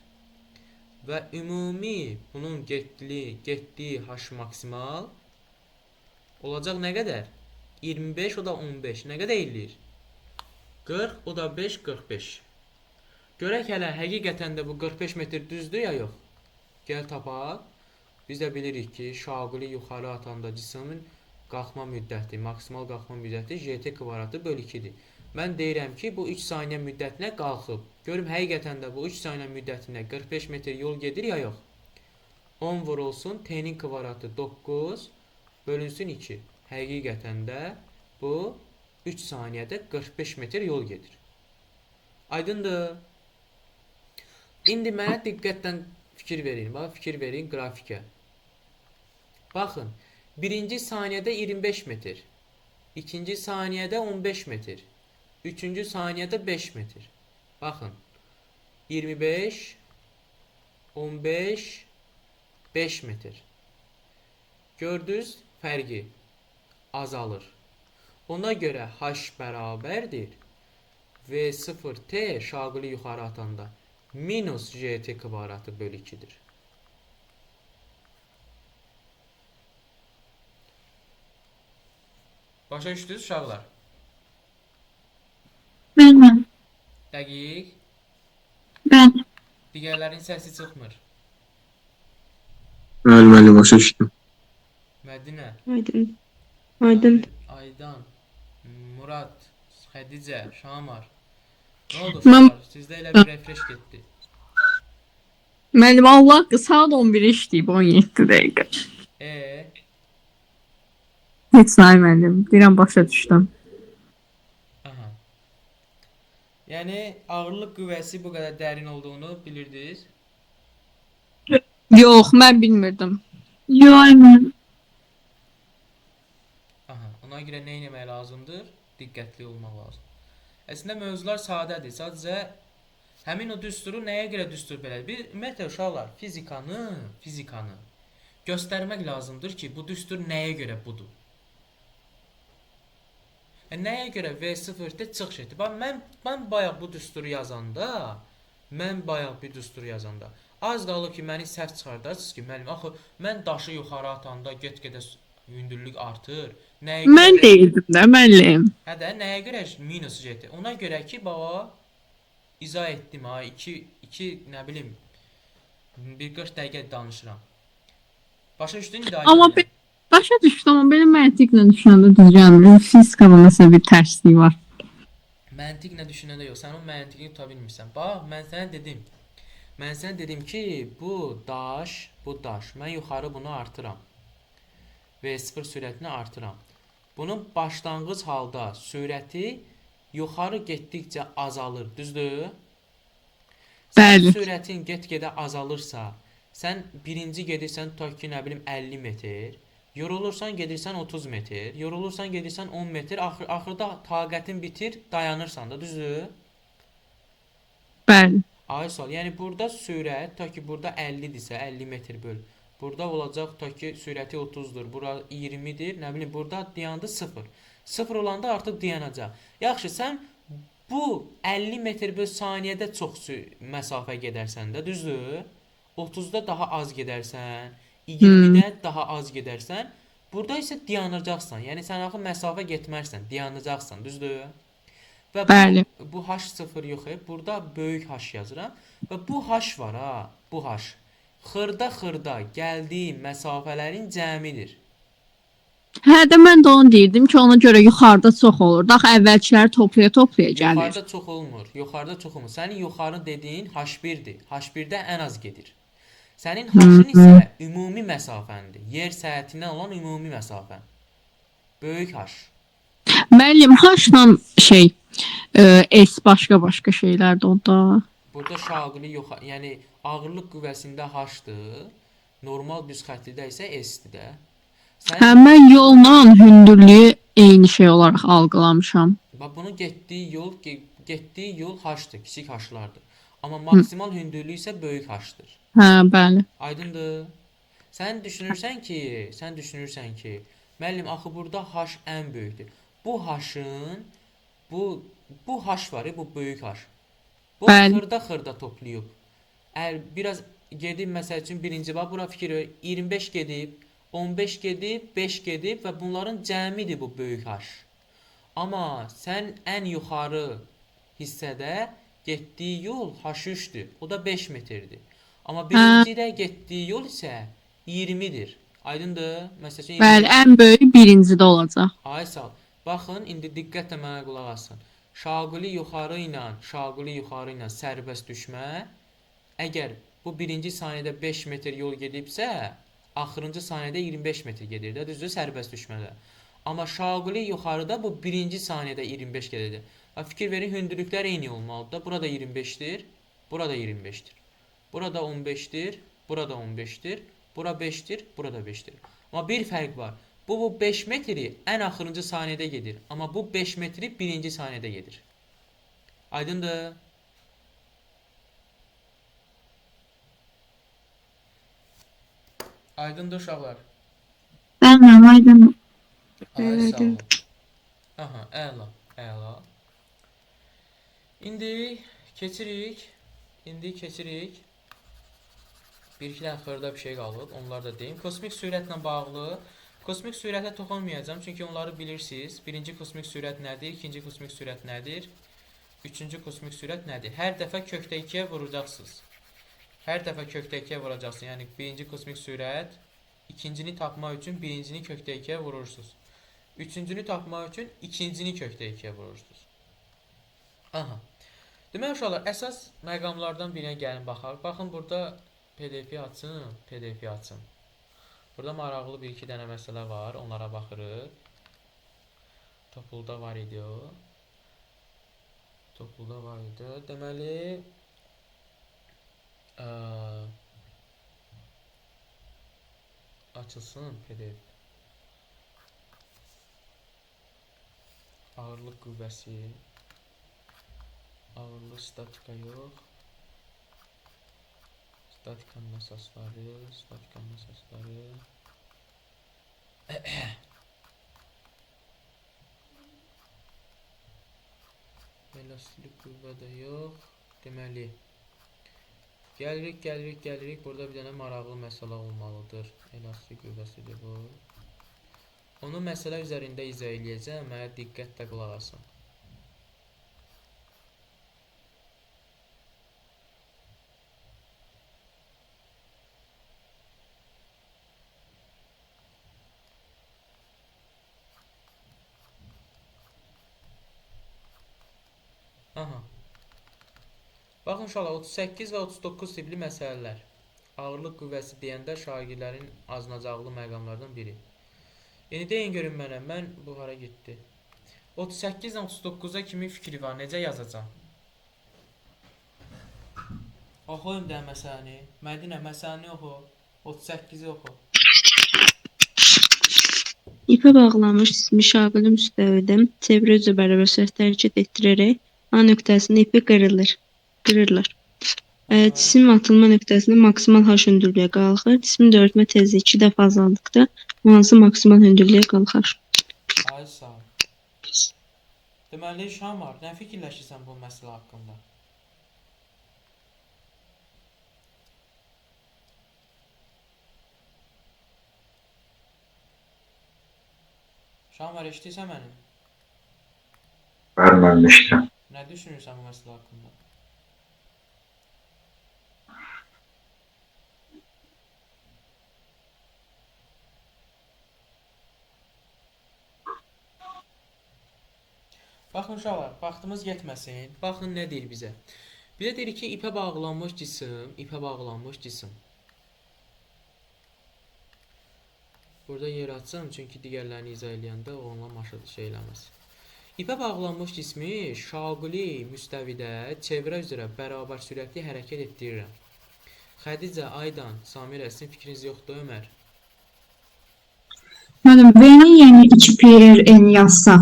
Və ümumi bunun getdiyi H maksimal olacaq nə qədər? 25, o da 15. Nə qədər eləyir? 40, o da 5, 45. Görək hələ həqiqətən də bu 45 metr düzdür ya yox? Gəl tapaq. Biz də bilirik ki, şaquli yuxarı atanda cismin qalxma müddəti, maksimal qalxma müddəti JT kvadratı böl 2-dir. Mən deyirəm ki, bu 3 saniyə müddətinə qalxıb. Görüm həqiqətən də bu 3 saniyə müddətinə 45 metr yol gedir ya yox? 10 vurulsun, T-nin kvadratı 9 bölünsün 2. Həqiqətən də bu 3 saniyədə 45 metr yol gedir. Aydındır? İndi mənə diqqətlə fikir verin. Bax, fikir verin qrafikə. Baxın, birinci saniyədə 25 metr, ikinci saniyədə 15 metr, üçüncü saniyədə 5 metr. Baxın, 25, 15, 5 metr. Gördünüz fərqi azalır. Ona görə h bərabərdir V0t şaquli yuxarı atanda minus gt kvadratı bölü 2'dir. Başa düşdünüz uşaqlar? Mən. Dəqiq. Mən. Digərlərin səsi çıxmır. Bəli, müəllim, başa düşdüm. Mədinə, Aydın. Aydın. Aydan, Murad, Xədicə, Şamar. Nə oldu Mən- uşaqlar? Sizdə elə bir refresh getdi. Müəllim Allah saat 11 işləyib 17 dəqiqə. Heç say müəllim. Deyirəm başa düşdüm. Aha. Yəni ağırlıq qüvvəsi bu qədər dərin olduğunu bilirdiniz. Yox, mən bilmirdim. Aha, ona görə nə etmək lazımdır? Diqqətli olmaq lazım. Əslində mövzular sadədir. Sadəcə həmin o düsturu nəyə görə düstur belədir? Bir ümumiyyətlə uşaqlar fizikanı göstərmək lazımdır ki, bu düstur nəyə görə budur? Nəyə görə V0-də çıxış etdi? Bax mən bayaq bu düsturu yazanda, az qalıb ki, məni səhv çıxardarsınız ki, müəllim, axı mən daşı yuxarı atanda get-gedə hündürlük artır. Nəyə görə? Mən deyildim də müəllim. Hə də nəyə görə minus getdi? Ona görə ki, baba izah etdim ha, 2 nə bilim bir 40 dəqiqə danışıram. Başa düşdün indi? Amma başa düşdüm, amma belə məntiqlə düşünəndə düz gəlmir. Fizikada nəsə bir tərsliyi var. Məntiqlə düşünəndə yox, sən o məntiqini tuta bilmirsən. Bax, mən sənə dedim ki, bu daş, mən yuxarı bunu artıram. V0 sürətini artıram. Bunun başlanğıc halda sürəti yuxarı getdikcə azalır, düzdür? Bəli. Sən sürətin get-gedə azalırsa, sən birinci gedirsən tutaq ki, nə bilim 50 metr, yorulursan gedirsən 30 metr, yorulursan gedirsən 10 metr, axırda taqətin bitir, dayanırsan da, düzdür? Bəli. Ay sağ ol. Yəni burada sürət tutaq ki, burada 50-dirsə 50 metr böl. Burada olacaq tutaq ki, sürəti 30-dur, bura 20-dir, nə bilim burada dayandı 0. 0 olanda artıq dayanacaq. Yaxşı, sən bu 50 metr böl saniyədə çox məsafə gedərsən də, düzdür? 30-da daha az gedərsən, 20-də daha az gedərsən. Burada isə dayanacaqsan. Yəni sən axı məsafə getmərsən, dayanacaqsan, düzdür? Və Bəli. bu H0 yox, burada böyük H yazıram və bu H var ha, bu H. Xırda gəldiyi məsafələrin cəmidir. Hə də mən də onu deyirdim ki, ona görə yuxarıda çox olur. Dax əvvəlkiləri toplaya gəlir. Yuxarıda çox olmur. Sənin yuxarı dediyin H1-dir. H1-də ən az gedir. Sənin H-ın isə ümumi məsafəndir. Yer səthətindən olan ümumi məsafən. Böyük H. Müəllim H-la S başqa şeylərdir o da. Burada şaquli yəni ağırlıq qüvvəsində H-dır. Normal düz xətlidə isə S-dir də. Hə, mən yolla hündürlüyü eyni şey olaraq algılamışam. Bax bunu getdiyi yol H-dır, kiçik H-lardır. Amma maksimal hündürlüyü isə böyük H-dır. Hə, bəli. Aydındır? Sən düşünürsən ki, müəllim axı burada H ən böyükdür. Bu H-ın bu H var, bu böyük H. Bu Bəli. xırda toplayıb. Əgər biraz gedib məsəl üçün birinci bax bura fikir ver, 25 gedib, 15 gedib, 5 gedib və bunların cəmidir bu böyük H. Amma sən ən yuxarı hissədə getdiyi yol H3-dür. O da 5 metrdir. Amma birincidə getdiyi yol isə 20-dir. Aydındır? Məsəl üçün Bəli, ən böyük birincidə olacaq. ay sağ ol. Baxın, indi diqqətlə mənə qulaq asın. Şaquli yuxarı ilə sərbəst düşmə, əgər bu birinci saniyədə 5 metr yol gedibsə, axırıncı saniyədə 25 metr gedir də, düzdür, sərbəst düşmədə. Amma şaquli yuxarıda bu birinci saniyədə 25 gedir. Fikir verin, hündürlüklər eyni olmalıdır da. Burada 25-dir, burada 25-dir. Burada 15'dir, burada 15'dir, bura 5'dir, burada 5'dir. Amma bir fərq var. Bu 5 metri ən axırıncı saniyədə gedir. Amma bu 5 metri birinci saniyədə gedir. Aydındır? Aydındır uşaqlar. Tamam, aydın. Ay sağ Aydın. olun. Aha, əla, əla. İndi keçirik. Bir-iki dənə xırda bir şey qalıb. Onları da deyim. Kosmik sürətlə bağlı. Kosmik sürətə toxunmayacağım, çünki onları bilirsiniz. Birinci kosmik sürət nədir? İkinci kosmik sürət nədir? Üçüncü kosmik sürət nədir? Hər dəfə kökdə 2-yə vuracaqsınız. Hər dəfə kökdə 2-yə vuracaqsınız. Yəni birinci kosmik sürət, ikincini tapmaq üçün birincini kökdə 2-yə vurursunuz. Üçüncünü tapmaq üçün ikincini kökdə 2-yə vurursunuz. Aha. Demək uşaqlar, əsas məqamlardan birinə gəlin baxaq. Baxın burada PDF-i açın. Burada maraqlı bir-iki dənə məsələ var, onlara baxırıq. Topulda var idi o. Deməli, açılsın PDF. Ağırlıq qüvvəsi. Ağırlıq statika yox. Statikanın əsasları. Elastik qüvvə də yox. Deməli, gəlirik. Burada bir dənə maraqlı məsələ olmalıdır. Elastik qüvvəsidir bu. Onu məsələ üzərində izah eləyəcəm. Mənə diqqətlə qulaq asın. Aha. Baxın uşaqlar, 38 və 39 tipli məsələlər. Ağırlıq qüvvəsi deyəndə şagirdlərin azınacaqlı məqamlardan biri. İndi deyin görün mənə, mən bu hara getdi? 38 ilə 39-a kimin fikri var? Necə yazacağam? Oxuyun da məsələni. Mədinə, məsələni oxu. 38-i oxu. İpə bağlanmış cismi şaqili müstəvidə çevrə üzrə bərabər sürətlə hərəkət etdirərək A nöqtəsində ipi qırırlar. Cisim atılma nöqtəsində maksimal H hündürlüyə qalxır. Cismin döyülmə tezliyi 2 dəfə azaldıqda hansı maksimal hündürlüyə qalxar? Ay sağ ol. Deməli, Şamar, nə fikirləşirsən bu məsələ haqqında? Şamar, eşitirsən məni? Mən eşitirəm. Nə düşünürsən bu məsələ haqqında? Baxın uşaqlar, vaxtımız getməsin. Baxın nə deyir bizə. Bizə deyir ki, ipə bağlanmış cisim. Burada yer açsın, çünki digərlərini izah eləyəndə onunla maşın şey eləməz. İpə bağlanmış cismi şaqili müstəvidə çevrə üzrə bərabər sürətli hərəkət etdirirəm. Xədicə, Aydan, Samirə, sizin fikriniz yoxdur, Ömər? Madem V-ni yəni 2πrn yazsa,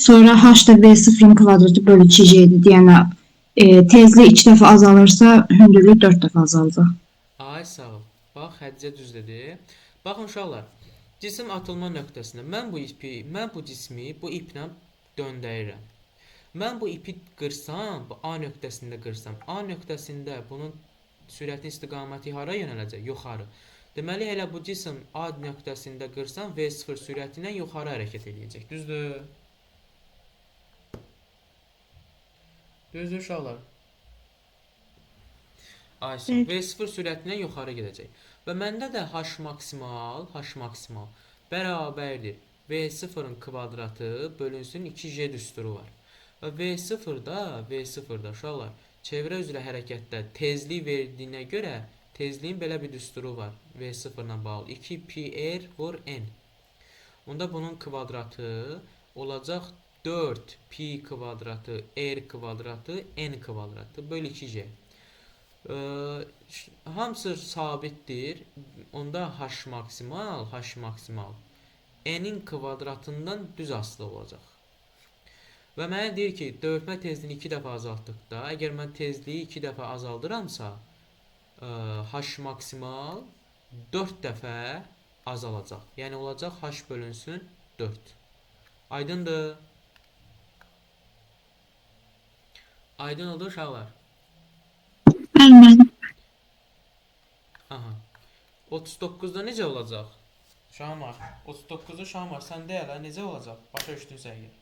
sonra h da v0'ın kvadratı bölü 2c'dir deyənə tezlik 2 dəfə azalırsa, hündürlük 4 dəfə azalacaq. Ay sağ ol. Bax, Xədicə düz dedi. Baxın uşaqlar, cisim atılma nöqtəsində mən bu cismi bu iplə döndərirəm. Mən bu ipi qırsam, bu A nöqtəsində qırsam, A nöqtəsində bunun sürətin istiqaməti hara yönələcək? Yuxarı. Deməli, elə bu cisim A nöqtəsində qırsam, V0 sürəti ilə yuxarı hərəkət edəcək. Düzdür? Düzdür uşaqlar? Ayşə, V0 sürəti ilə yuxarı gedəcək. Və məndə də H maksimal bərabərdir. V0'ın kvadratı bölünsün 2J düsturu var. Və V0'da uşaqlar, çevrə üzrə hərəkətdə tezlik verdiyinə görə tezliyin belə bir düsturu var. V0 ilə bağlı 2πr vur n. Onda bunun kvadratı olacaq 4 pi kvadratı r kvadratı n kvadratı bölü 2J. Ə, hamısı sabitdir. Onda h maksimal n-in kvadratından düz asılı olacaq. Və mənə deyir ki, dövülmə tezliyini 2 dəfə azaltdıqda, əgər mən tezliyi 2 dəfə azaldıramsa, h maksimal 4 dəfə azalacaq. Yəni olacaq h bölünsün 4. Aydındır? Aydın oldu uşaqlar? Bəli, müəllim. Aha. 39-da necə olacaq? Şamar. 39-da Şamar sən deyə elə necə olacaq? Başa düşdünsə əgər.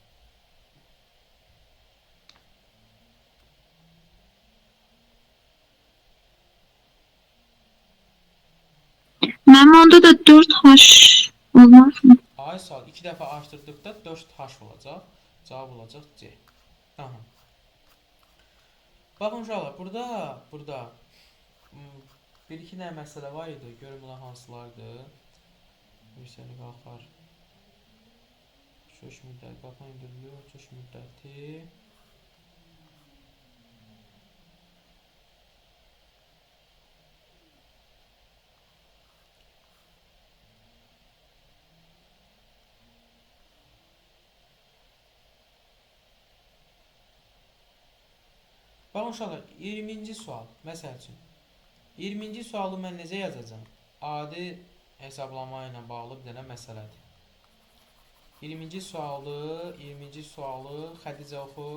Mənim onda da 4H olmaz mı? Ay sal 2 dəfə artırdıqda 4h olacaq. Cavab olacaq C. Aha. Baxın uşaqlar, burada bir-iki dənə məsələ var idi. Görün bunlar hansılardır. Bir səni qalxar. Çöş müddəti, qapa indirilir, çöş müddəti. Baxın uşaqlar, 20-ci sual, məsəl üçün. 20-ci sualı mən necə yazacağam? Adi hesablama ilə bağlı bir dənə məsələdir. 20-ci sualı Xədicə oxu.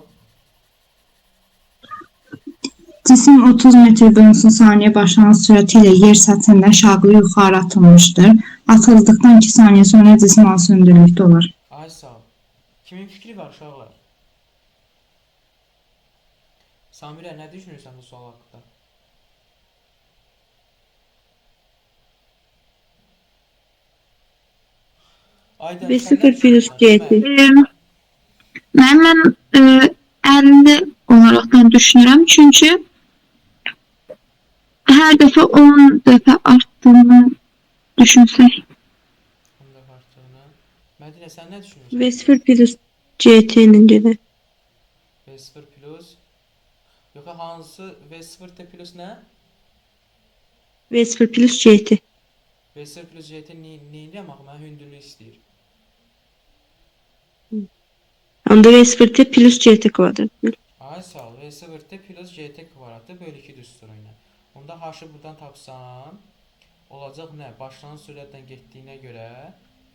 Cisim 30 metr bölünsün saniyə başlanğıc sürəti ilə yer səthindən şaqlı yuxarı atılmışdır. Atıldıqdan 2 saniyə sonra cisim hansı hündürlükdə olur? Ay sağ ol. Kimin fikri var uşaqlar? Samirə, nə düşünürsən bu sual haqqında? Aydan, V0 sən nə plus düşünürsən? C. Mən 50 olaraqdan düşünürəm. Çünki hər dəfə 10 dəfə artdığını düşünsək. Onda artığını. Mədinə, sən nə düşünürsən? V0 plus CT-nin gedir. V0 plus. Yox, hansı V0 T plus nə? V0 plus CT. V0 plus GT neyinirəm axı? Mənə hündürlük istəyir. Onda V0 T plus CT kvadrat. Ay sağ ol. V0 T plus GT kvadratı bölü 2 düsturu ilə. Onda h-ı buradan tapsam, olacaq nə? Başlanğıc sürətlə getdiyinə görə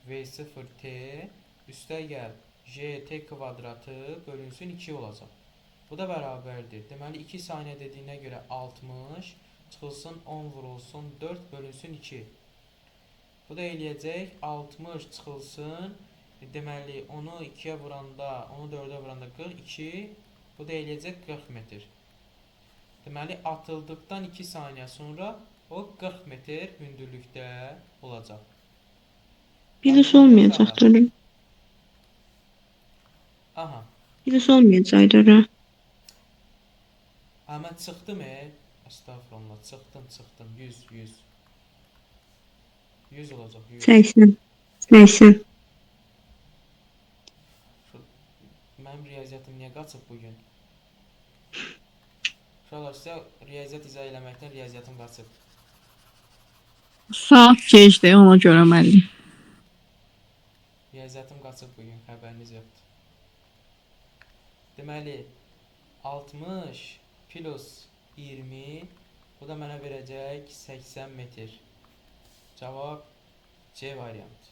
V0 T üstəgəl GT kvadratı bölünsün 2 olacaq. Bu da bərabərdir. Deməli 2 saniyə dediyinə görə 60 çıxılsın 10 vurulsun 4 bölünsün 2. Bu da eləyəcək 60 çıxılsın. Deməli onu 2-yə vuranda, onu 4-ə vuranda 42. Bu da eləyəcək 40 metr. Deməli atıldıqdan 2 saniyə sonra o 40 metr hündürlükdə olacaq. Plus olmayacaqdır. Aha. Plus olmayacaqdır. Mən çıxdım Estağfurullah. Çıxdım. 100. 100 olacaq. 100. 80. 80. Mənim riyaziyyatım niyə qaçıb bugün? Uşaqlar, sizə riyaziyyat izah eləməkdən riyaziyyatım qaçıb. Saat gecdir, ona görə müəllim. Riyaziyyatım qaçıb bugün, xəbəriniz yoxdur. Deməli, 60 plus 20, bu da mənə verəcək 80 metr. Cavab C variantı.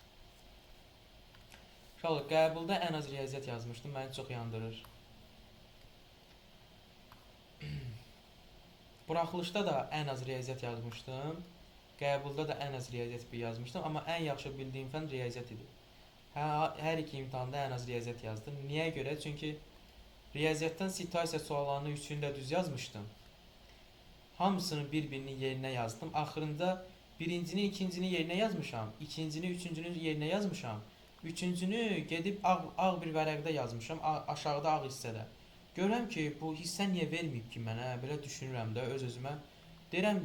Uşaqlar, qəbulda ən az riyaziyyat yazmışdım, məni çox yandırır. Buraxılışda da ən az riyaziyyat yazmışdım. Qəbulda da ən az riyaziyyat yazmışdım, amma ən yaxşı bildiyim fən riyaziyyat idi. Hər iki imtahanda ən az riyaziyyat yazdım. Niyə görə? Çünki riyaziyyatdan situasiya suallarını üçünü də düz yazmışdım. Hamısını bir-birinin yerinə yazdım. Axırında birincini, ikincini yerinə yazmışam. İkincini, üçüncünün yerinə yazmışam. Üçüncünü gedib ağ bir vərəqdə yazmışam, aşağıda ağ hissədə. Görürəm ki, bu hissə niyə verməyib ki mənə? Belə düşünürəm də öz-özümə. Deyirəm,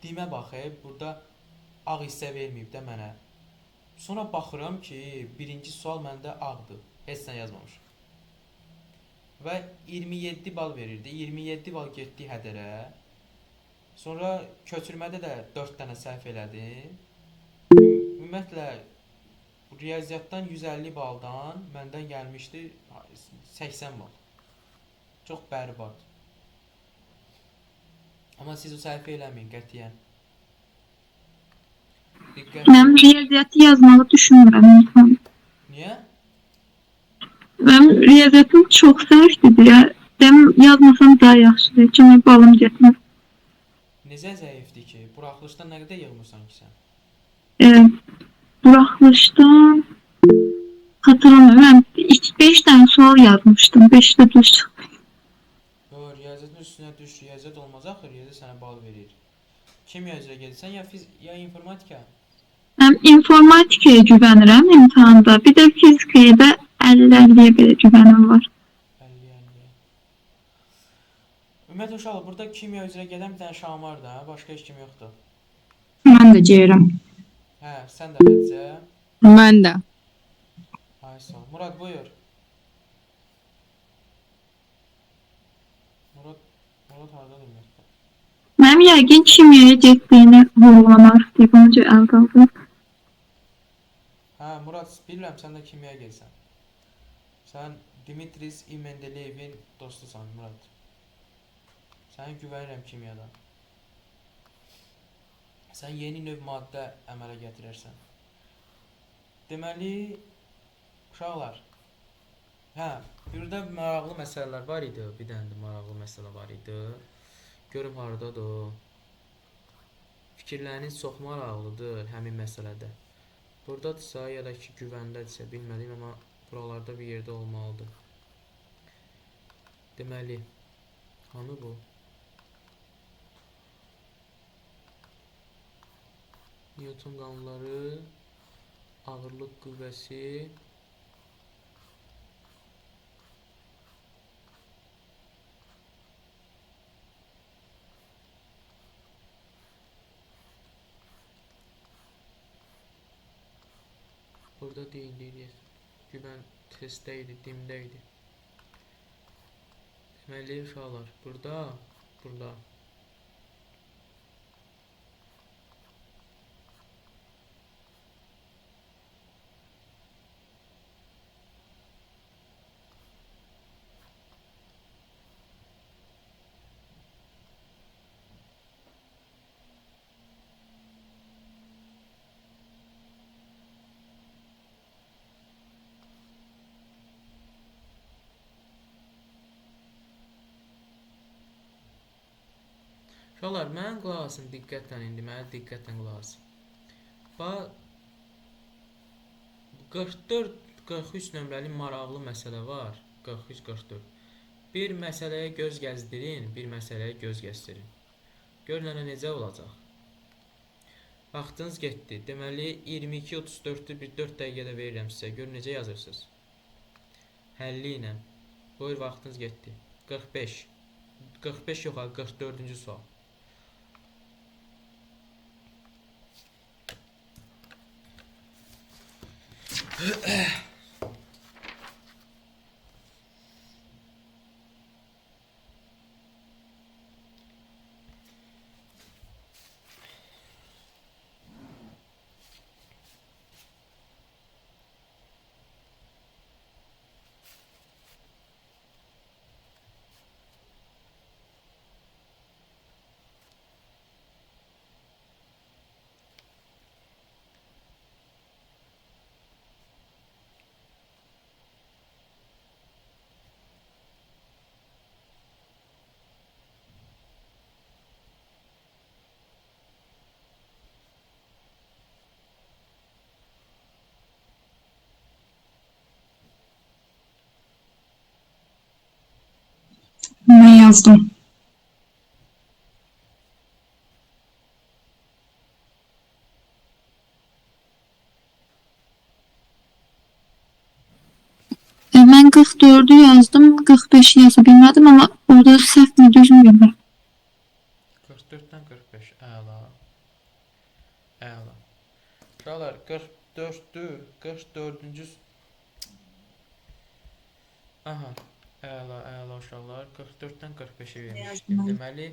dimə baxıb, burada ağ hissə verməyib də mənə. Sonra baxıram ki, birinci sual məndə ağdır. Heç nə yazmamışam. Və 27 bal verirdi. 27 bal getdi hədərə. Sonra köçürmədə də 4 dənə səhv elədim. Ümumiyyətlə riyaziyyatdan 150 baldan məndən gəlmişdi 80 bal. Çox bərbad. Amma siz o səhv eləməyin qətiyyən. Diqqət. Mən riyaziyyatı yazmağı düşünmürəm insan. Niyə? Mənim riyaziyyatım çox səhvdir deyə. Dem yazmasam daha yaxşıdır. Kimi balım getmir. Necə zəifdir ki? Buraxılışda nə qədər yığmırsan ki sən? Buraxılışdan hatırlamıyorum. Ben 5 tane sual yazmıştım. 5 de düz. Yo, riyaziyyatın üstünə düş, riyaziyyat olmaz axı, riyaziyyat sənə bal verir. Kimya üzrə gedirsən ya informatika? Ben informatikaya güvenirim imtihanda. Bir de fizikaya da 50-50'ye bir güvenim var. 50-50. Ümumiyyətlə uşaqlar, burada kimya üzrə gedən bir dənə Şamar da, başqa heç kim yoxdur. Mən də deyirəm. Hə, sən də Xədicə. Ben de. Ay sağ ol. Murad buyur. Murad hardadır ümumiyyətlə? Benim yəqin kimyaya getdiyini vurgulamaq istəyib. Onca əl qaldı. Hə, Murad, bilirəm sən də kimyaya gelsən. Sən Dimitris Mendeleyevin dostusan, Murad. Sənə güvənirəm kimyadan. Sən yeni növ maddə əmələ gətirərsən. Deməli, uşaqlar, hə, burada maraqlı məsələlər var idi. Bir dənə də maraqlı məsələ var idi. Görüm hardadır o. Fikirləriniz çox maraqlıdır həmin məsələdə. Buradadırsa ya da ki güvəndədirsə bilmədim, amma buralarda bir yerdə olmalıdır. Deməli, hanı bu? Newton qanunları, ağırlıq qüvvəsi, burada deyildi, güvən testdə idi, dimdə idi. Deməli uşaqlar, burada. Uşaqlar, mənə qulaq asın diqqətlə indi, mənə diqqətlə qulaq asın. Bax, 44-43 nömrəli maraqlı məsələ var. 43-44. Bir məsələyə göz gəzdirin, bir məsələyə göz gəzdirin. Görün necə olacaq. Vaxtınız getdi. Deməli, 22-34-ü bir 4 dəqiqədə verirəm sizə. Görün necə yazırsınız. Həlli ilə. Buyur, vaxtınız getdi. 45. 45 yox, 44-cü sual. Mən yazdım. Ben 44'ü yazdım. 45'i yazabilmedim ama orada səhv mi düz mü bilmirəm. 44-dən 45, əla. Əla. Uşaqlar, 44-dür, 44-cü... Aha, əla uşaqlar, 44-dən 45-ə vermişdim. Deməli,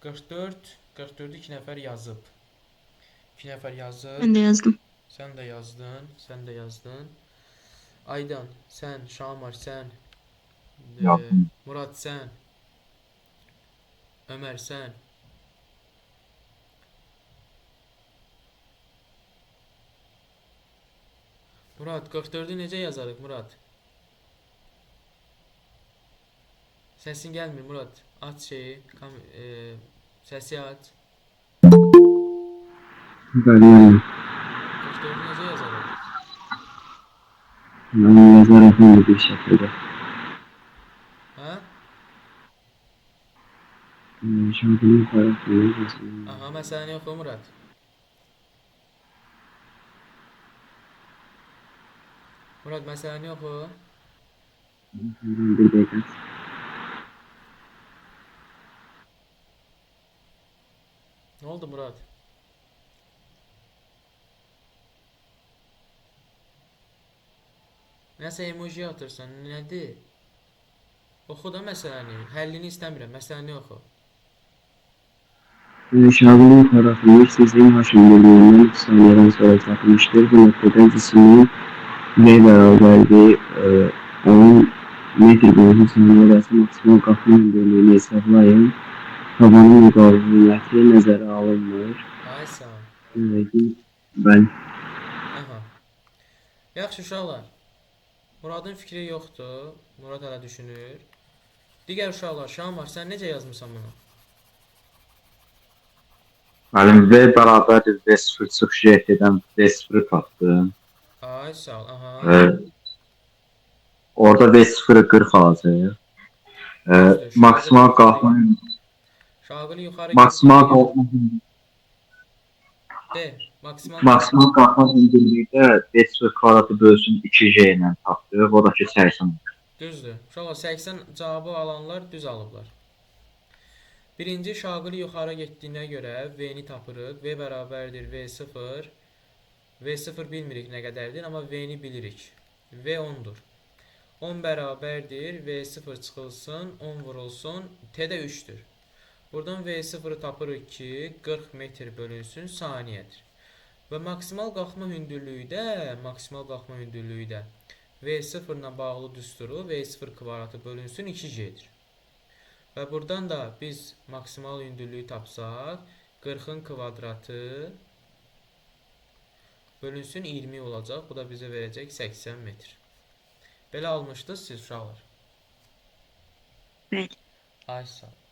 44, 44'ü 2 nəfər yazıb. 2 nəfər yazıb. Mən də yazdım. Sən də yazdın, sən də yazdın. Aydan, sən, Şamar, sən, Yazdım. Murad, sən, Ömər, sən. Murad, 44'ü necə yazarıq, Murad? Səsin gəlmir, Murad. Aç şeyi, səsi aç. Görüyorum. 44'ü necə yazarıq? Ben yazarak bir şekilde. Hə? Şarkının tarafını yazıyorum. Aha, məsələni oxu, Murad. Murad, məsələni oxu. Bir dakika. Nə oldu, Murad? Nəsə emoji atırsan, nədir? Oxu da məsələni. Həllini istəmirəm, məsələni oxu. Şarkının tarafını sizin haşimliliğinden saniyeden sonra takmıştır. Bu noktada cismin V beraberliği 10 metre boyunca saniye arası maksimal kalkma öndürlüğünü hesaplayın. Tabanın mukavemeti nəzərə alınmır. Ay sağ ol. Ben Aha. Yaxşı uşaqlar. Muradın fikri yoxdur. Murad hələ düşünür. Digər uşaqlar, Şamar, sən necə yazmısan bunu? Mənim V bərabərdir V0 çıx JT-dən V0 tapdım. Ay sağ ol. Aha. Orada V0'ı 40 alacaq. Maksimal qalxma Şagılı yuxarı maksimal getdiyi- qalxma De, maksimal. maksimal qalxma hündürlükdə V0 kvadratı bölsün 2J ilə tapdıq. O da ki 80. Düzdür. Uşaqlar 80 cavabı alanlar düz alıblar. Birinci şagılı yuxarı getdiyinə görə V-ni tapırıq. V bərabərdir V0. V0 bilmirik nə qədərdir, amma V-ni bilirik. V 10'dur. 10 bərabərdir V0 çıxılsın, 10 vurulsun, T də 3'dür. Buradan V0'ı tapırıq ki 40 metr bölünsün saniyədir. Və maksimal qalxma hündürlüyü də V0 ilə bağlı düsturu V0 kvadratı bölünsün 2J'dir. Və buradan da biz maksimal hündürlüyü tapsaq 40'ın kvadratı bölünsün 20 olacaq. Bu da bizə verəcək 80 metr. Belə almışdınız siz uşaqlar. Bəli. Ay sağ ol.